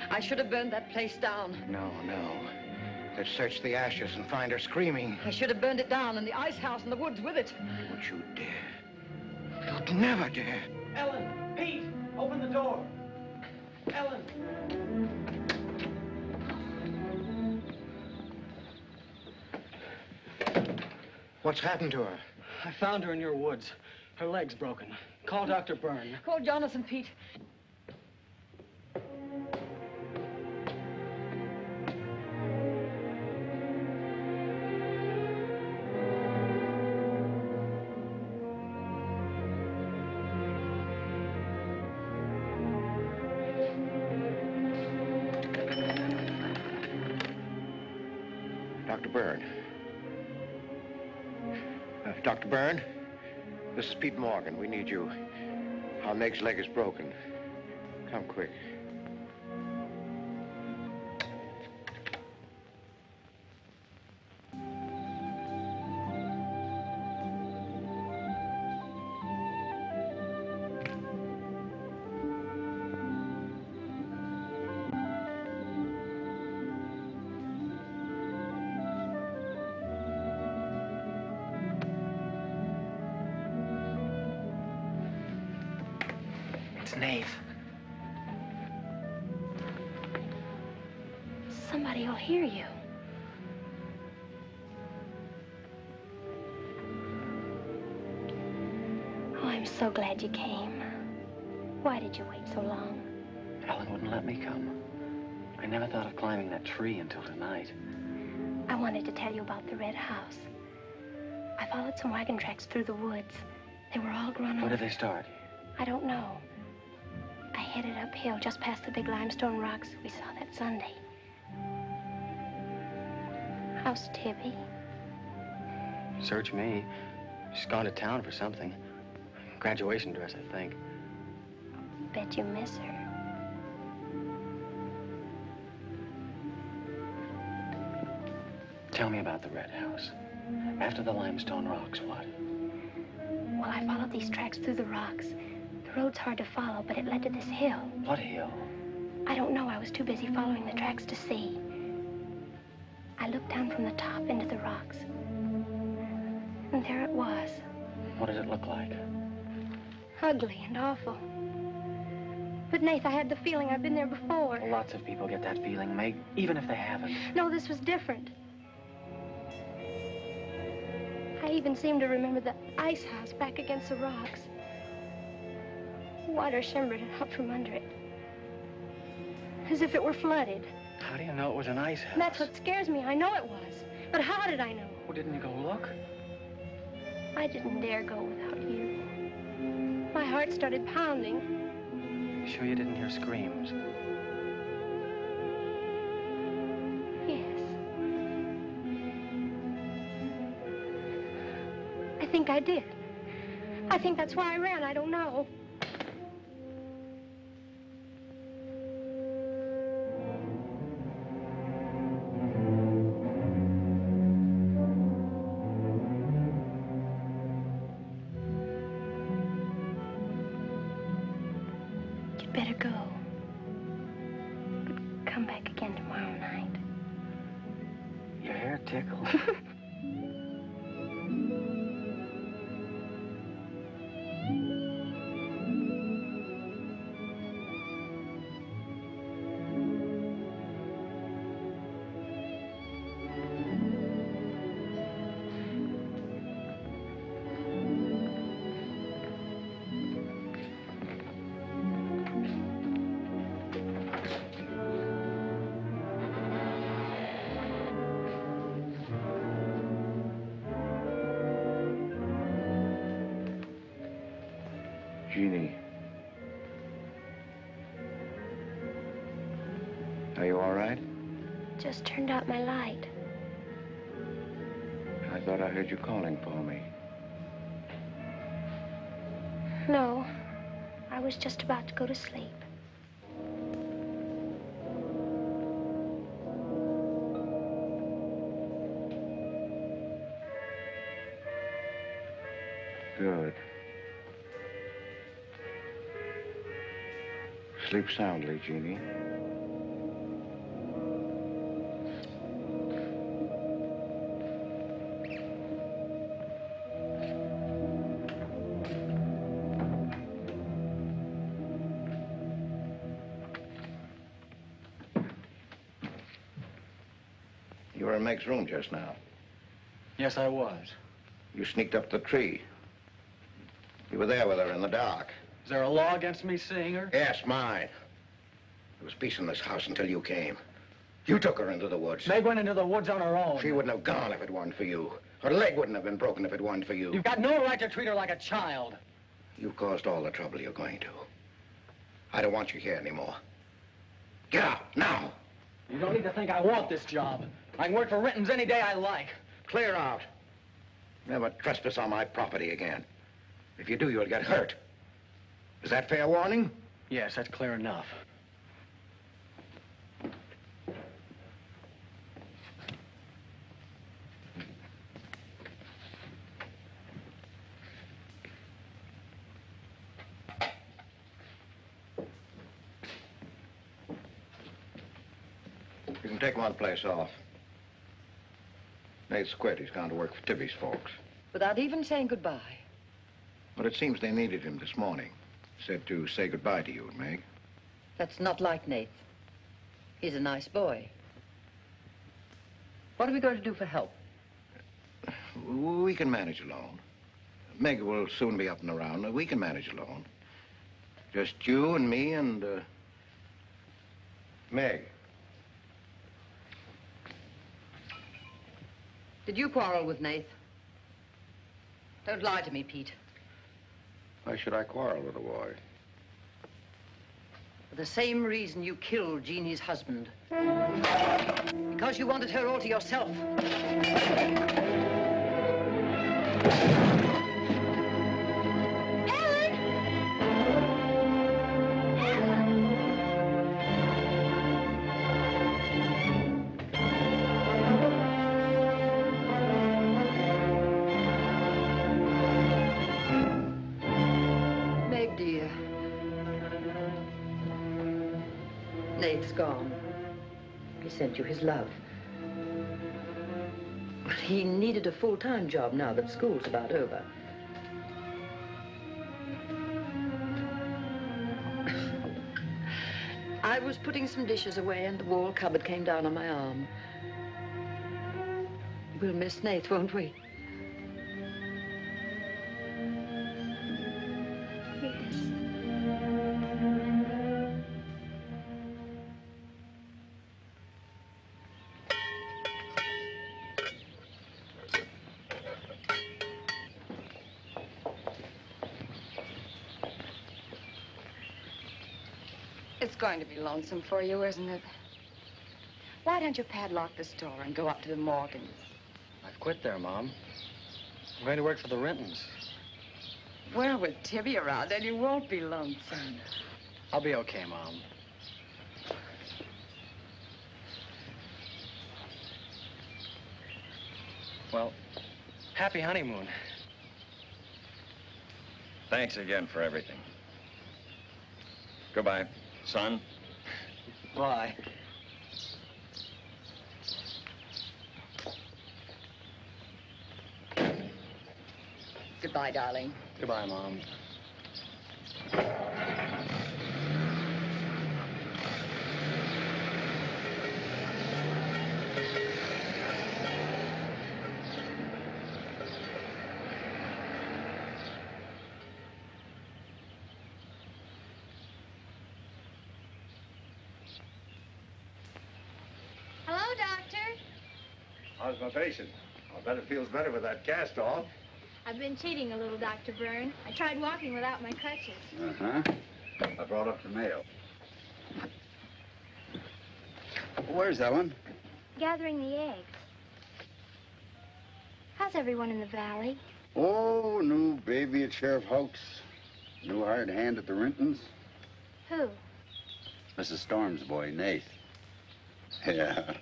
I should have burned that place down. No. They'd search the ashes and find her screaming. I should have burned it down and the ice house in the woods with it. Would you dare? You'd never dare. Ellen, Pete, open the door. Ellen. What's happened to her? I found her in your woods. Her leg's broken. Call Dr. Byrne. Call Jonathan, Pete. Dr. Byrne. Dr. Byrne, this is Pete Morgan. We need you. Our Meg's leg is broken. Come quick. Nave. Somebody will hear you. Oh, I'm so glad you came. Why did you wait so long? Ellen wouldn't let me come. I never thought of climbing that tree until tonight. I wanted to tell you about the red house. I followed some wagon tracks through the woods. They were all grown Where over. did they start? I don't know. I headed uphill just past the big limestone rocks we saw that Sunday. How's Tibby? Search me. She's gone to town for something. Graduation dress, I think. Bet you miss her. Tell me about the red house. After the limestone rocks, what? Well, I followed these tracks through the rocks. The road's hard to follow, but it led to this hill. What hill? I don't know. I was too busy following the tracks to see. I looked down from the top into the rocks. And there it was. What did it look like? Ugly and awful. But, Nath, I had the feeling I'd been there before. Well, lots of people get that feeling, Meg, even if they haven't. No, this was different. I even seem to remember the ice house back against the rocks. Water shimmered out from under it. As if it were flooded. How do you know it was an ice house? That's what scares me. I know it was. But how did I know? Well, didn't you go look? I didn't dare go without you. My heart started pounding. You sure you didn't hear screams? Yes. I think I did. I think that's why I ran. I don't know. better go. But come back again tomorrow night. Your hair tickles. Jeannie. Are you all right? Just turned out my light. I thought I heard you calling for me. No, I was just about to go to sleep. Good. Sleep soundly, Jeannie. You were in Meg's room just now. Yes, I was. You sneaked up the tree. You were there with her in the dark. Is there a law against me seeing her? Yes, mine. There was peace in this house until you came. You took her into the woods. Meg went into the woods on her own. She wouldn't have gone if it weren't for you. Her leg wouldn't have been broken if it weren't for you. You've got no right to treat her like a child. You caused all the trouble you're going to. I don't want you here anymore. Get out, now. You don't need to think I want this job. I can work for Renton's any day I like. Clear out. Never trespass on my property again. If you do, you'll get hurt. Is that fair warning? Yes, that's clear enough. You can take one place off. Nate's quit. He's gone to work for Tibby's folks. Without even saying goodbye. But it seems they needed him this morning. Said to say goodbye to you and Meg. That's not like Nate. He's a nice boy. What are we going to do for help? We can manage alone. Meg will soon be up and around. We can manage alone. Just you and me and, Meg. Did you quarrel with Nate? Don't lie to me, Pete. Why should I quarrel with a boy? For the same reason you killed Jeannie's husband. Because you wanted her all to yourself. Nate's gone. He sent you his love. But he needed a full-time job now that school's about over. I was putting some dishes away and the wall cupboard came down on my arm. We'll miss Nate, won't we? Yes. It's going to be lonesome for you, isn't it? Why don't you padlock the store and go up to the Morgans? I've quit there, Mom. I'm going to work for the Rentons. Well, with Tibby around, then you won't be lonesome. I'll be okay, Mom. Well, happy honeymoon. Thanks again for everything. Goodbye. Son? Bye. Goodbye, darling. Goodbye, Mom. Hello, Doctor. How's my patient? I bet it feels better with that cast off. I've been cheating a little, Dr. Byrne. I tried walking without my crutches. Uh-huh. I brought up the mail. Where's Ellen? Gathering the eggs. How's everyone in the valley? Oh, new baby at Sheriff Hoke's. New hired hand at the Rintons. Who? Mrs. Storm's boy, Nate. Yeah.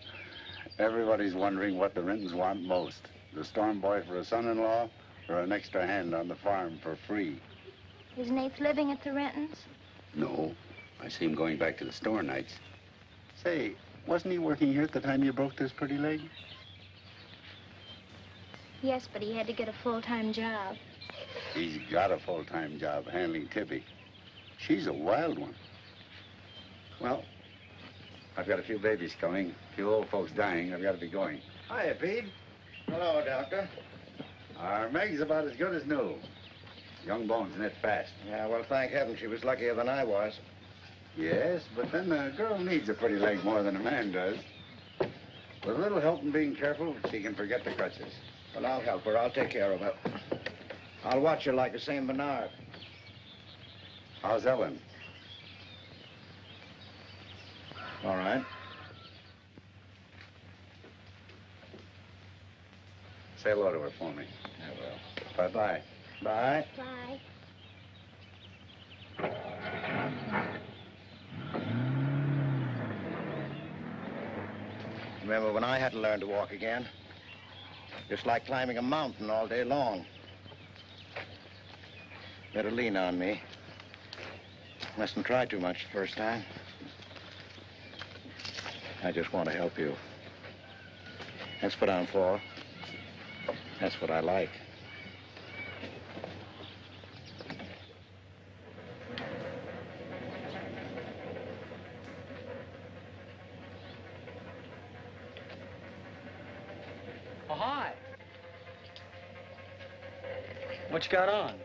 Everybody's wondering what the Rintons want most. The Storm boy for a son-in-law or an extra hand on the farm for free. Is Nath living at the Rentons? No. I see him going back to the store nights. Say, wasn't he working here at the time you broke this pretty leg? Yes, but he had to get a full-time job. He's got a full-time job handling Tippy. She's a wild one. Well, I've got a few babies coming, a few old folks dying. I've got to be going. Hiya, Pete. Hello, Doctor. Our Meg's about as good as new. Young bones knit fast. Yeah, well, thank heaven she was luckier than I was. Yes, but then a girl needs a pretty leg more than a man does. With a little help and being careful, she can forget the crutches. Well, I'll help her. I'll take care of her. I'll watch her like a St. Bernard. How's Ellen? All right. Say hello to her for me. I will. Bye-bye. Bye. Bye. Remember when I had to learn to walk again? Just like climbing a mountain all day long. Better lean on me. Mustn't try too much the first time. I just want to help you. That's what I'm for. That's what I like. Oh, hi. What you got on?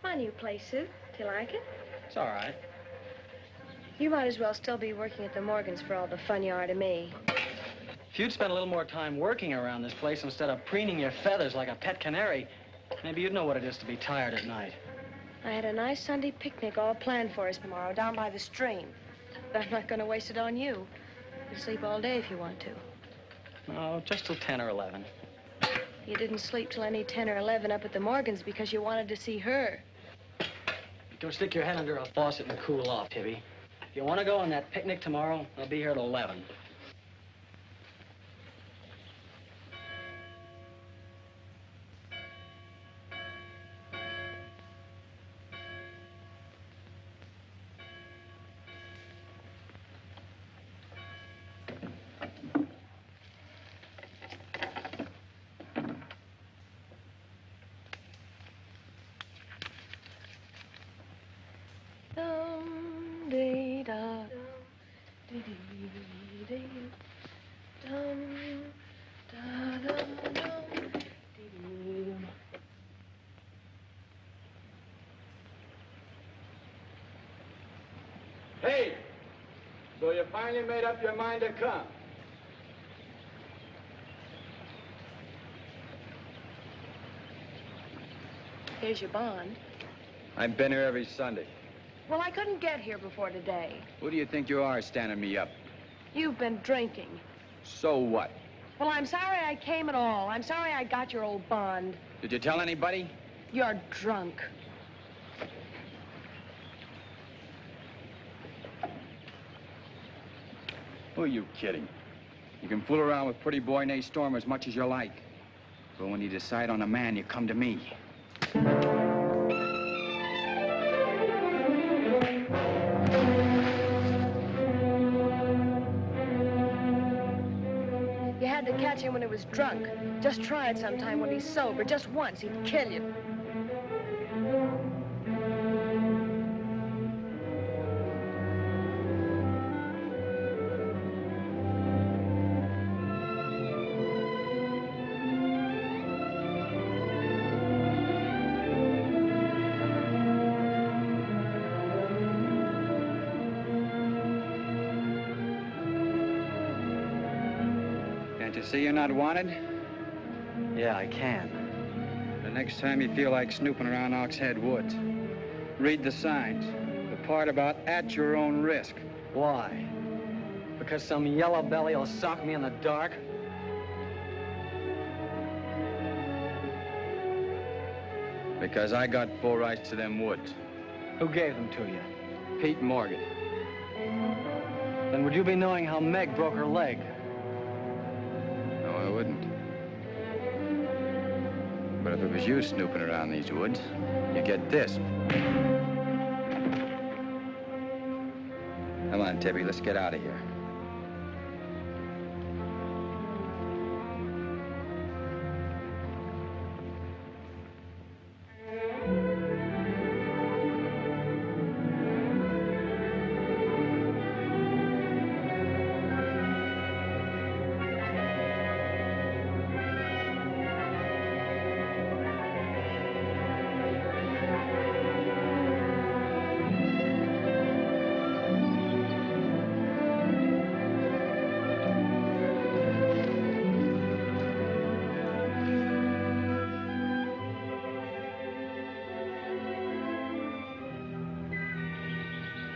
My new play suit. Do you like it? It's all right. You might as well still be working at the Morgans for all the fun you are to me. If you'd spent a little more time working around this place instead of preening your feathers like a pet canary, maybe you'd know what it is to be tired at night. I had a nice Sunday picnic all planned for us tomorrow down by the stream. But I'm not going to waste it on you. You can sleep all day if you want to. No, just till 10 or 11. You didn't sleep till any 10 or 11 up at the Morgans because you wanted to see her. Go stick your head under a faucet and cool off, Tibby. If you want to go on that picnic tomorrow, I'll be here at 11. Hey, so you finally made up your mind to come? Here's your bond. I've been here every Sunday. Well, I couldn't get here before today. Who do you think you are standing me up? You've been drinking. So what? Well, I'm sorry I came at all. I'm sorry I got your old bond. Did you tell anybody? You're drunk. Who are you kidding? You can fool around with pretty boy Nate Storm as much as you like. But when you decide on a man, you come to me. Thank you. You had to catch him when he was drunk. Just try it sometime when he's sober. Just once, he'd kill you. Can't you see you're not wanted? Yeah, I can. The next time you feel like snooping around Ox Head Woods, read the signs. The part about at your own risk. Why? Because some yellow belly will sock me in the dark? Because I got full rights to them woods. Who gave them to you? Pete Morgan. Then would you be knowing how Meg broke her leg? No, I wouldn't. But if it was you snooping around these woods, you get this. Come on, Tibby, let's get out of here.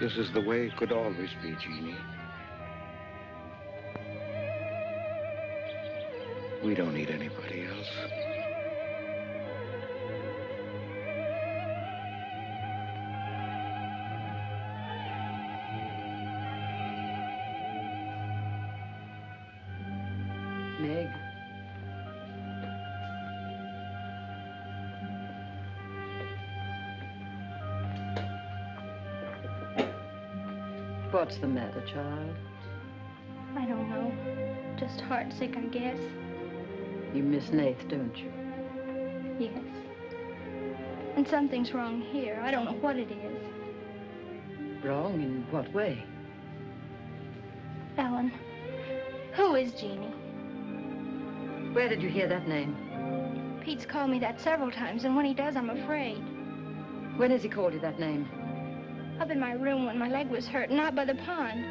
This is the way it could always be, Jeannie. We don't need anybody else. Meg. What's the matter, child? I don't know. Just heartsick, I guess. You miss Nath, don't you? Yes. And something's wrong here. I don't know what it is. Wrong in what way? Ellen, who is Jeannie? Where did you hear that name? Pete's called me that several times, and when he does, I'm afraid. When has he called you that name? Up in my room when my leg was hurt, and out by the pond.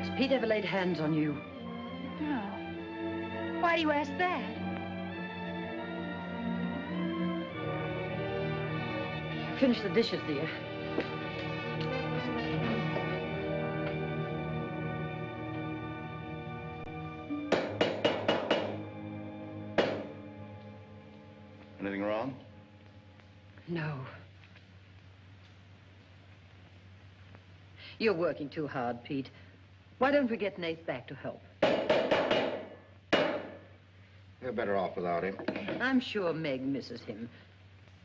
Has Pete ever laid hands on you? No. Why do you ask that? Finish the dishes, dear. Anything wrong? No. You're working too hard, Pete. Why don't we get Nath back to help? You're better off without him. I'm sure Meg misses him.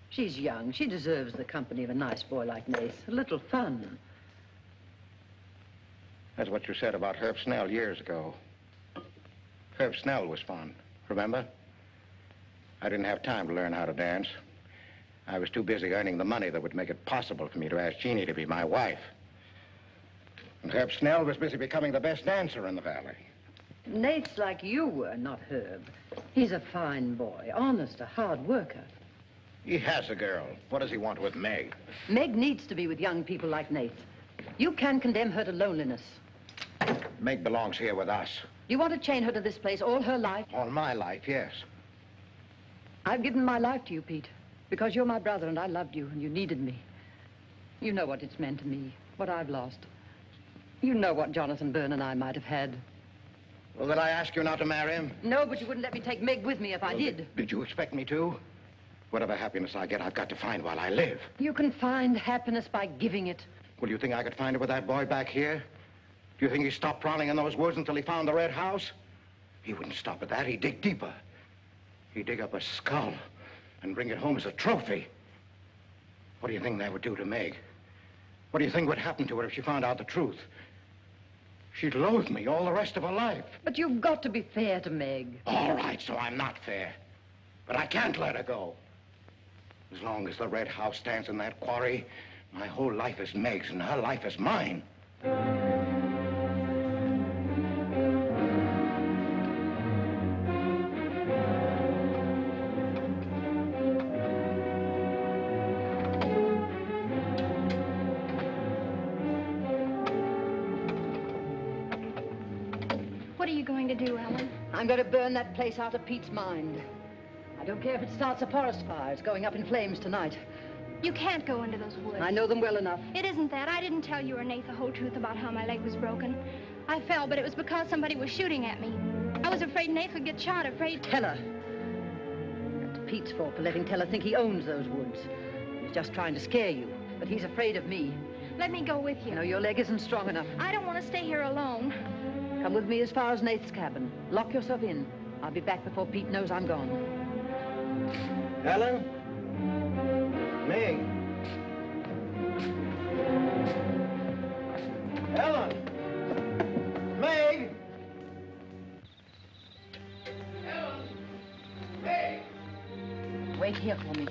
She's young. She deserves the company of a nice boy like Nath. A little fun. That's what you said about Herb Snell years ago. Herb Snell was fun, remember? I didn't have time to learn how to dance. I was too busy earning the money that would make it possible for me to ask Jeannie to be my wife. And Herb Snell was busy becoming the best dancer in the valley. Nate's like you were, not Herb. He's a fine boy, honest, a hard worker. He has a girl. What does he want with Meg? Meg needs to be with young people like Nate. You can't condemn her to loneliness. Meg belongs here with us. You want to chain her to this place all her life? All my life, yes. I've given my life to you, Pete, because you're my brother and I loved you and you needed me. You know what it's meant to me, what I've lost. You know what Jonathan Byrne and I might have had. Well, did I ask you not to marry him? No, but you wouldn't let me take Meg with me if I did. Did you expect me to? Whatever happiness I get, I've got to find while I live. You can find happiness by giving it. Well, you think I could find it with that boy back here? Do you think he stopped prowling in those woods until he found the red house? He wouldn't stop at that. He'd dig deeper. He'd dig up a skull and bring it home as a trophy. What do you think that would do to Meg? What do you think would happen to her if she found out the truth? She'd loathe me all the rest of her life. But you've got to be fair to Meg. All right, so I'm not fair. But I can't let her go. As long as the red house stands in that quarry, my whole life is Meg's and her life is mine. What are you going to do, Ellen? I'm going to burn that place out of Pete's mind. I don't care if it starts a forest fire. It's going up in flames tonight. You can't go into those woods. I know them well enough. It isn't that. I didn't tell you or Nate the whole truth about how my leg was broken. I fell, but it was because somebody was shooting at me. I was afraid Nate would get shot, afraid... Tell her. That's Pete's fault for letting Teller think he owns those woods. He's just trying to scare you, but he's afraid of me. Let me go with you. No, your leg isn't strong enough. I don't want to stay here alone. Come with me as far as Nate's cabin. Lock yourself in. I'll be back before Pete knows I'm gone. Ellen? Meg? Ellen? Meg? Ellen? Meg? Wait here for me.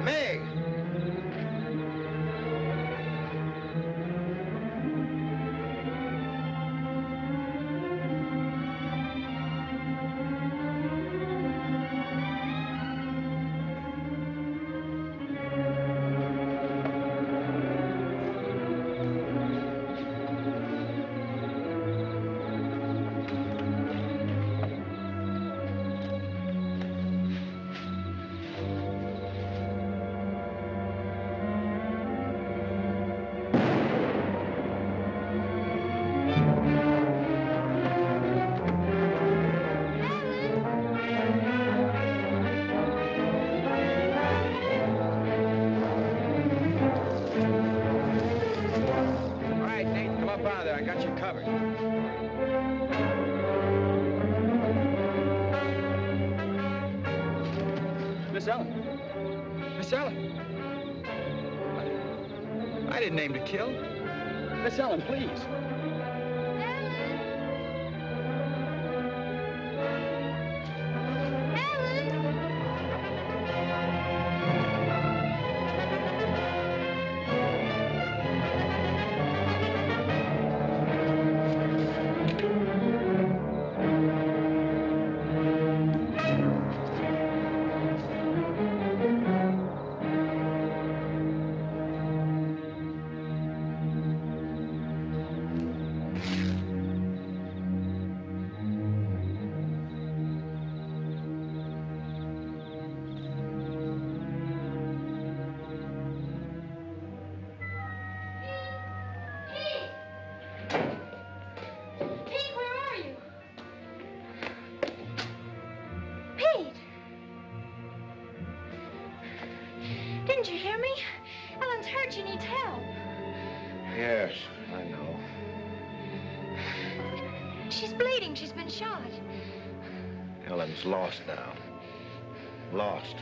Meg? All right, Nate, come up out of there. I got you covered. Miss Ellen. Miss Ellen. I didn't aim to kill. Miss Ellen, please. Pete, where are you? Pete! Didn't you hear me? Ellen's hurt. She needs help. Yes, I know. She's bleeding. She's been shot. Ellen's lost now. Lost.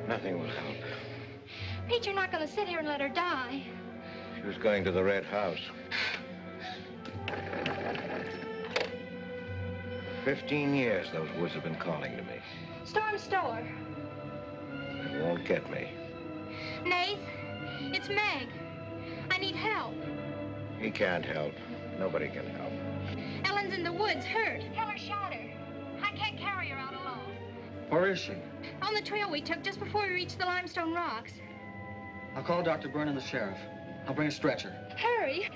Nothing will help. Pete, you're not going to sit here and let her die. She was going to the red house. 15 years those woods have been calling to me. Storm Store. It won't get me. Nath, it's Meg. I need help. He can't help. Nobody can help. Ellen's in the woods, hurt. Keller shot her. I can't carry her out alone. Where is she? On the trail we took just before we reached the limestone rocks. I'll call Dr. Byrne and the sheriff. I'll bring a stretcher. Hurry.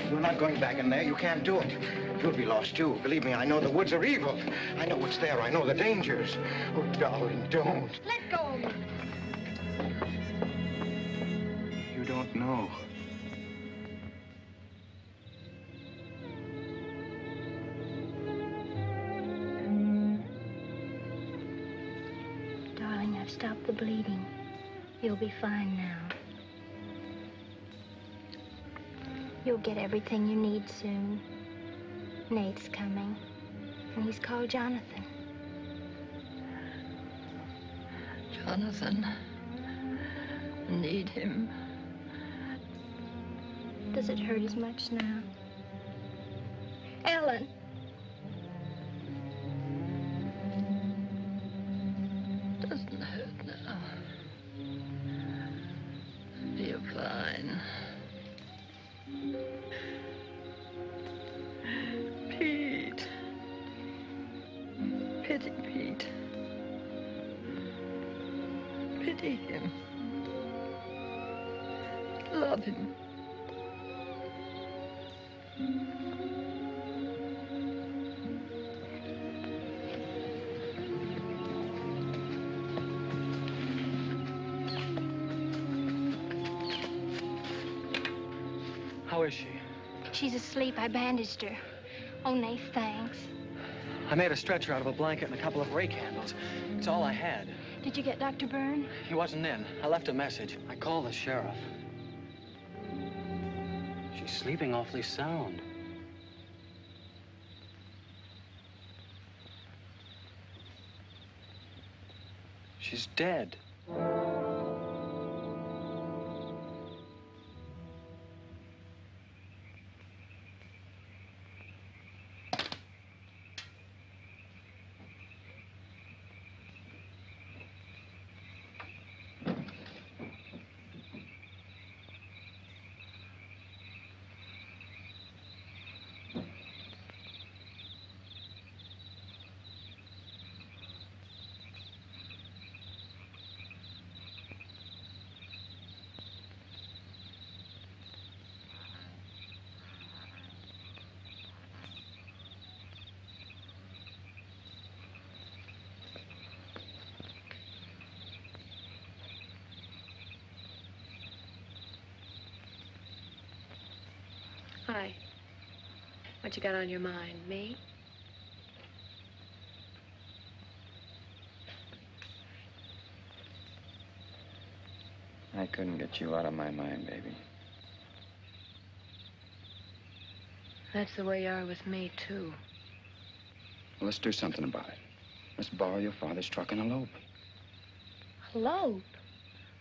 You're not going back in there. You can't do it. You'll be lost, too. Believe me, I know the woods are evil. I know what's there. I know the dangers. Oh, darling, don't. Let go of me. You don't know. Darling, I've stopped the bleeding. You'll be fine now. You'll get everything you need soon. Nate's coming, and he's called Jonathan. Jonathan, I need him. Does it hurt as much now? Ellen! Doesn't hurt now. You're fine. Pete. Pity Pete. Pity him. Love him. How is she? She's asleep. I bandaged her. Oh, Nath, thanks. I made a stretcher out of a blanket and a couple of rake handles. It's all I had. Did you get Dr. Byrne? He wasn't in. I left a message. I called the sheriff. She's sleeping awfully sound. She's dead. Hi. What you got on your mind? Me? I couldn't get you out of my mind, baby. That's the way you are with me, too. Well, let's do something about it. Let's borrow your father's truck and elope. Elope?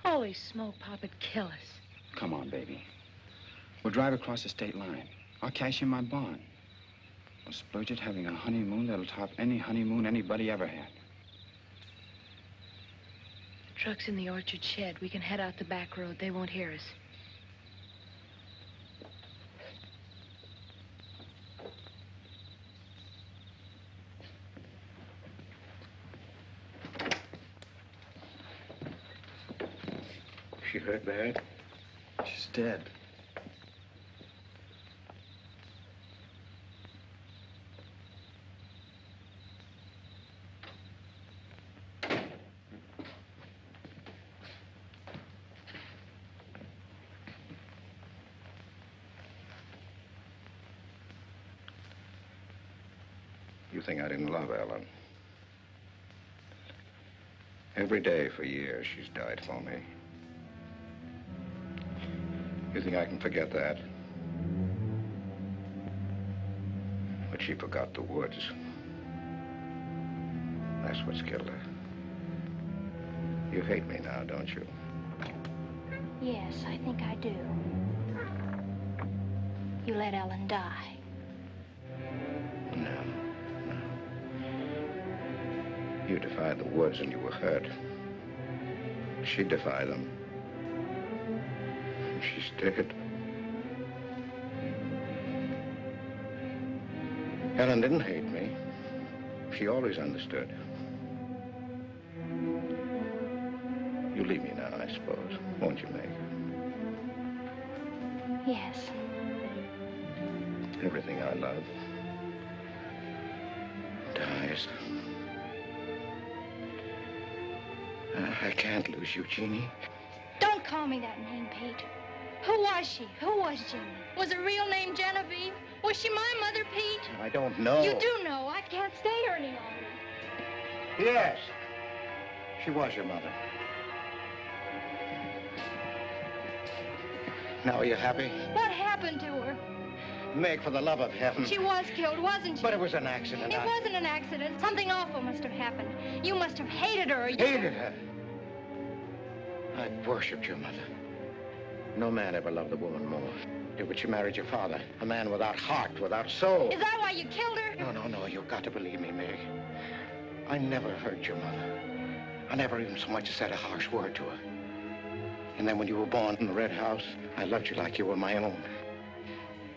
Holy smoke, Pop, it'd kill us. Come on, baby. We'll drive across the state line. I'll cash in my bond. We'll splurge it having a honeymoon that'll top any honeymoon anybody ever had. The truck's in the orchard shed. We can head out the back road. They won't hear us. She hurt bad? She's dead. You think I didn't love Ellen? Every day for years, she's died for me. You think I can forget that? But she forgot the woods. That's what's killed her. You hate me now, don't you? Yes, I think I do. You let Ellen die. No. You defied the woods and you were hurt. She defied them. She's dead. Ellen didn't hate me. She always understood. You leave me now, I suppose, won't you, Meg? Yes. Everything I love dies. I can't lose you, Jeannie. Don't call me that name, Pete. Who was she? Who was Jeannie? Was her real name Genevieve? Was she my mother, Pete? I don't know. You do know. I can't stay here any longer. Yes. She was your mother. Now are you happy? What happened to her? Meg, for the love of heaven. She was killed, wasn't she? But it was an accident. It wasn't an accident. Something awful must have happened. You must have hated her. Hated her? I worshipped your mother. No man ever loved a woman more. But she married your father, a man without heart, without soul. Is that why you killed her? No, you've got to believe me, Meg. I never hurt your mother. I never even so much as said a harsh word to her. And then when you were born in the red house, I loved you like you were my own.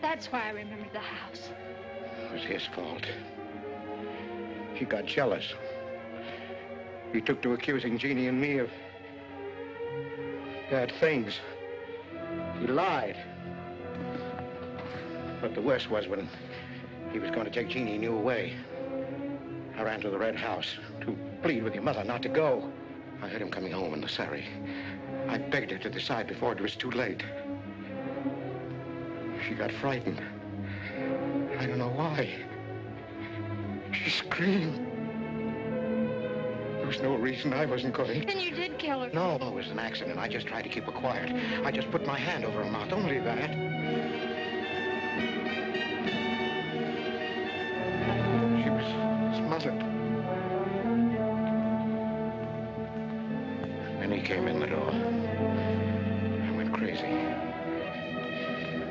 That's why I remembered the house. It was his fault. He got jealous. He took to accusing Jeannie and me of bad things. He lied. But the worst was when he was going to take Jeannie and you away. I ran to the red house to plead with your mother not to go. I heard him coming home in the surrey. I begged her to decide before it was too late. She got frightened. I don't know why. She screamed. There was no reason I wasn't going. Then you did kill her. No, it was an accident. I just tried to keep her quiet. I just put my hand over her mouth, only that. She was smothered. Then he came in the door. I went crazy.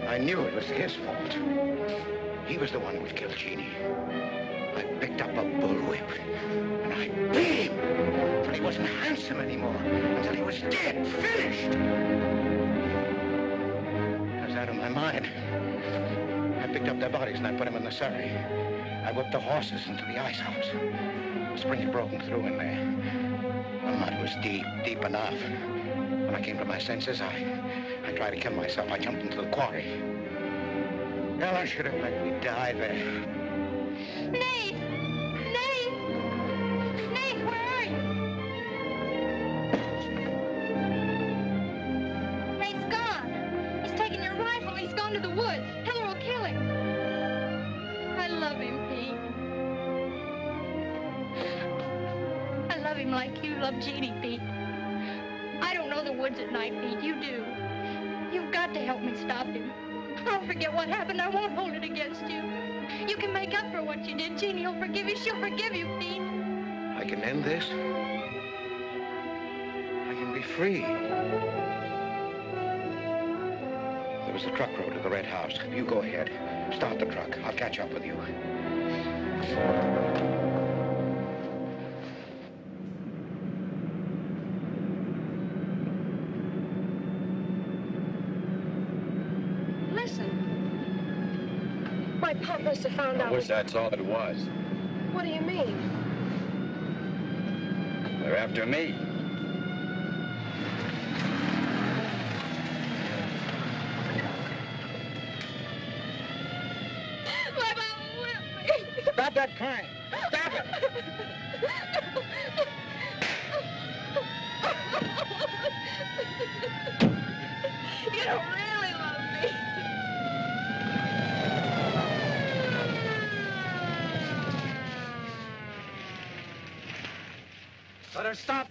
I knew it was his fault. He was the one who would kill Jeannie. I picked up a bullwhip, and I beat him until he wasn't handsome anymore, until he was dead, finished. I was out of my mind. I picked up their bodies and I put them in the surrey. I whipped the horses into the ice house. The spring had broken through in there. The mud was deep, deep enough. When I came to my senses, I tried to kill myself. I jumped into the quarry. Well, I should have let me die there. Nate! Nate! Nate, where are you? Nate's gone. He's taken your rifle. He's gone to the woods. Heller will kill him. I love him, Pete. I love him like you love Jeannie, Pete. I don't know the woods at night, Pete. You do. You've got to help me stop him. I'll forget what happened. I won't hold it against you. You can make up for what you did. Jeannie will forgive you. She'll forgive you, Pete. I can end this. I can be free. There was a truck road to the red house. You go ahead. Start the truck. I'll catch up with you. My pop must have found out. I wish that's all it was. What do you mean? They're after me. My mama whipped me. Stop that crying. Stop it. You don't really love me. Let her stop.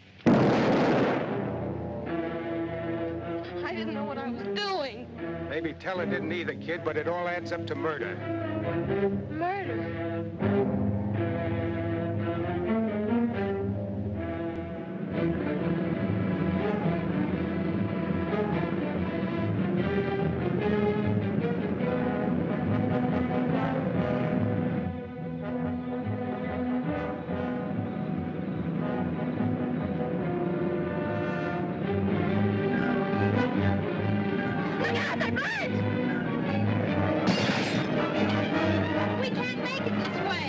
I didn't know what I was doing. Maybe Teller didn't either, kid, but it all adds up to murder. Murder? Look out, they're birds! We can't make it this way.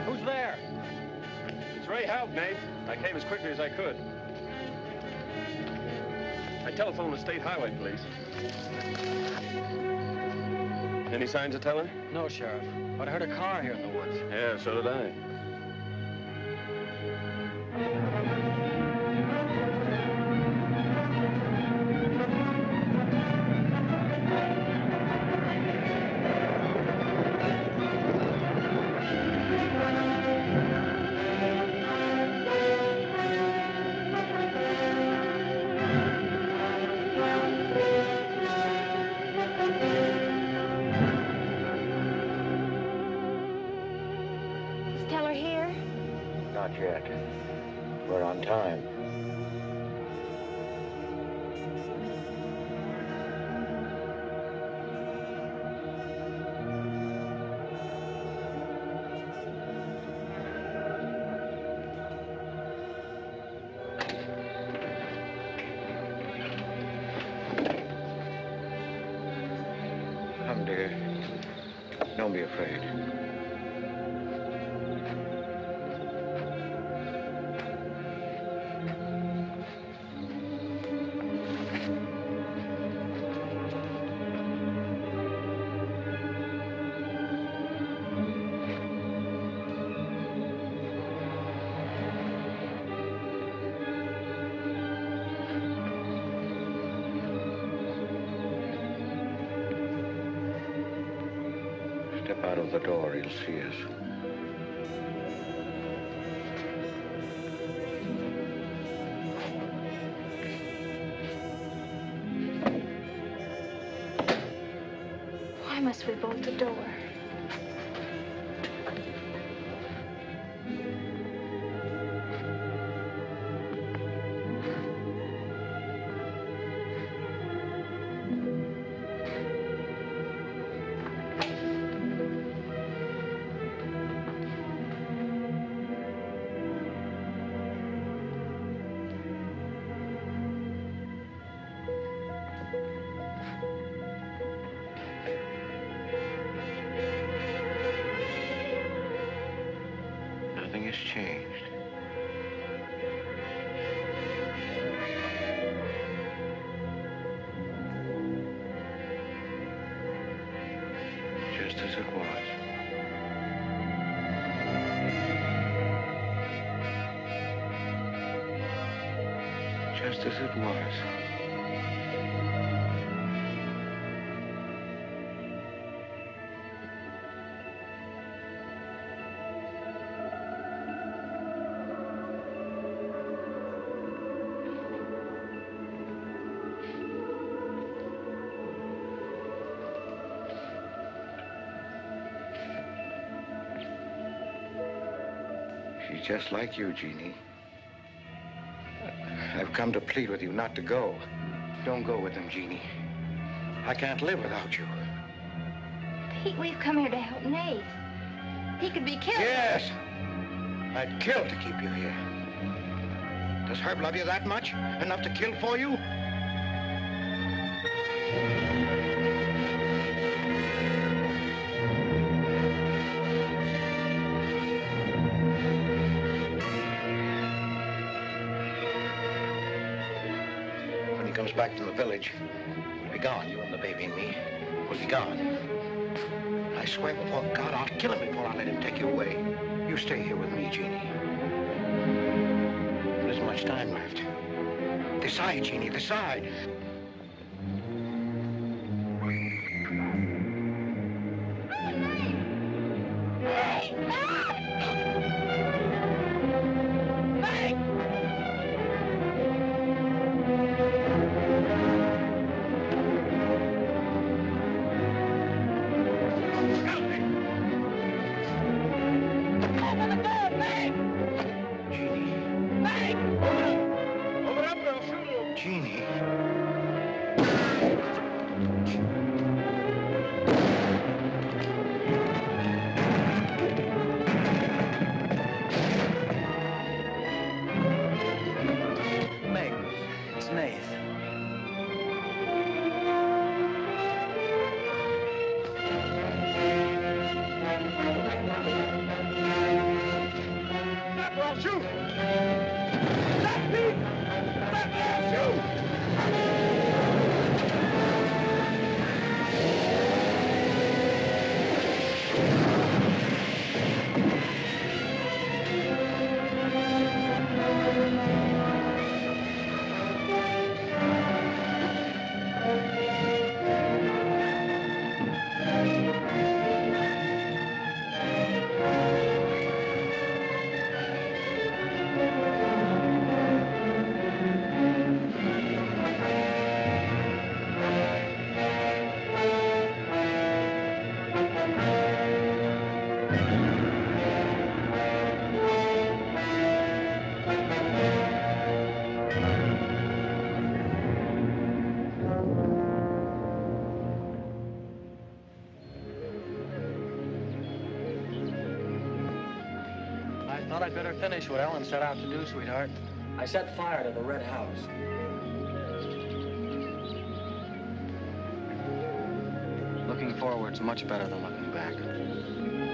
Who's there? It's Ray Houck, Nate. I came as quickly as I could. I telephoned the State Highway Police. Any signs of Teller? No, Sheriff. But I heard a car here in the woods. Yeah, so did I. yet. We're on time. Come, dear. Don't be afraid. Step out of the door, he'll see us. Why must we bolt the door? Nothing has changed. Just as it was. Just as it was. She's just like you, Jeannie. I've come to plead with you not to go. Don't go with them, Jeannie. I can't live without you. Pete, we've come here to help Nate. He could be killed. Yes. I'd kill to keep you here. Does Herb love you that much? Enough to kill for you? When he comes back from the village, we'll be gone, you and the baby and me. We'll be gone. I swear before God, I'll kill him before I let him take you away. You stay here with me, Jeannie. There isn't much time left. Decide, Jeannie, decide. Jeannie. Thought I'd better finish what Ellen set out to do, sweetheart. I set fire to the red house. Looking forward's much better than looking back.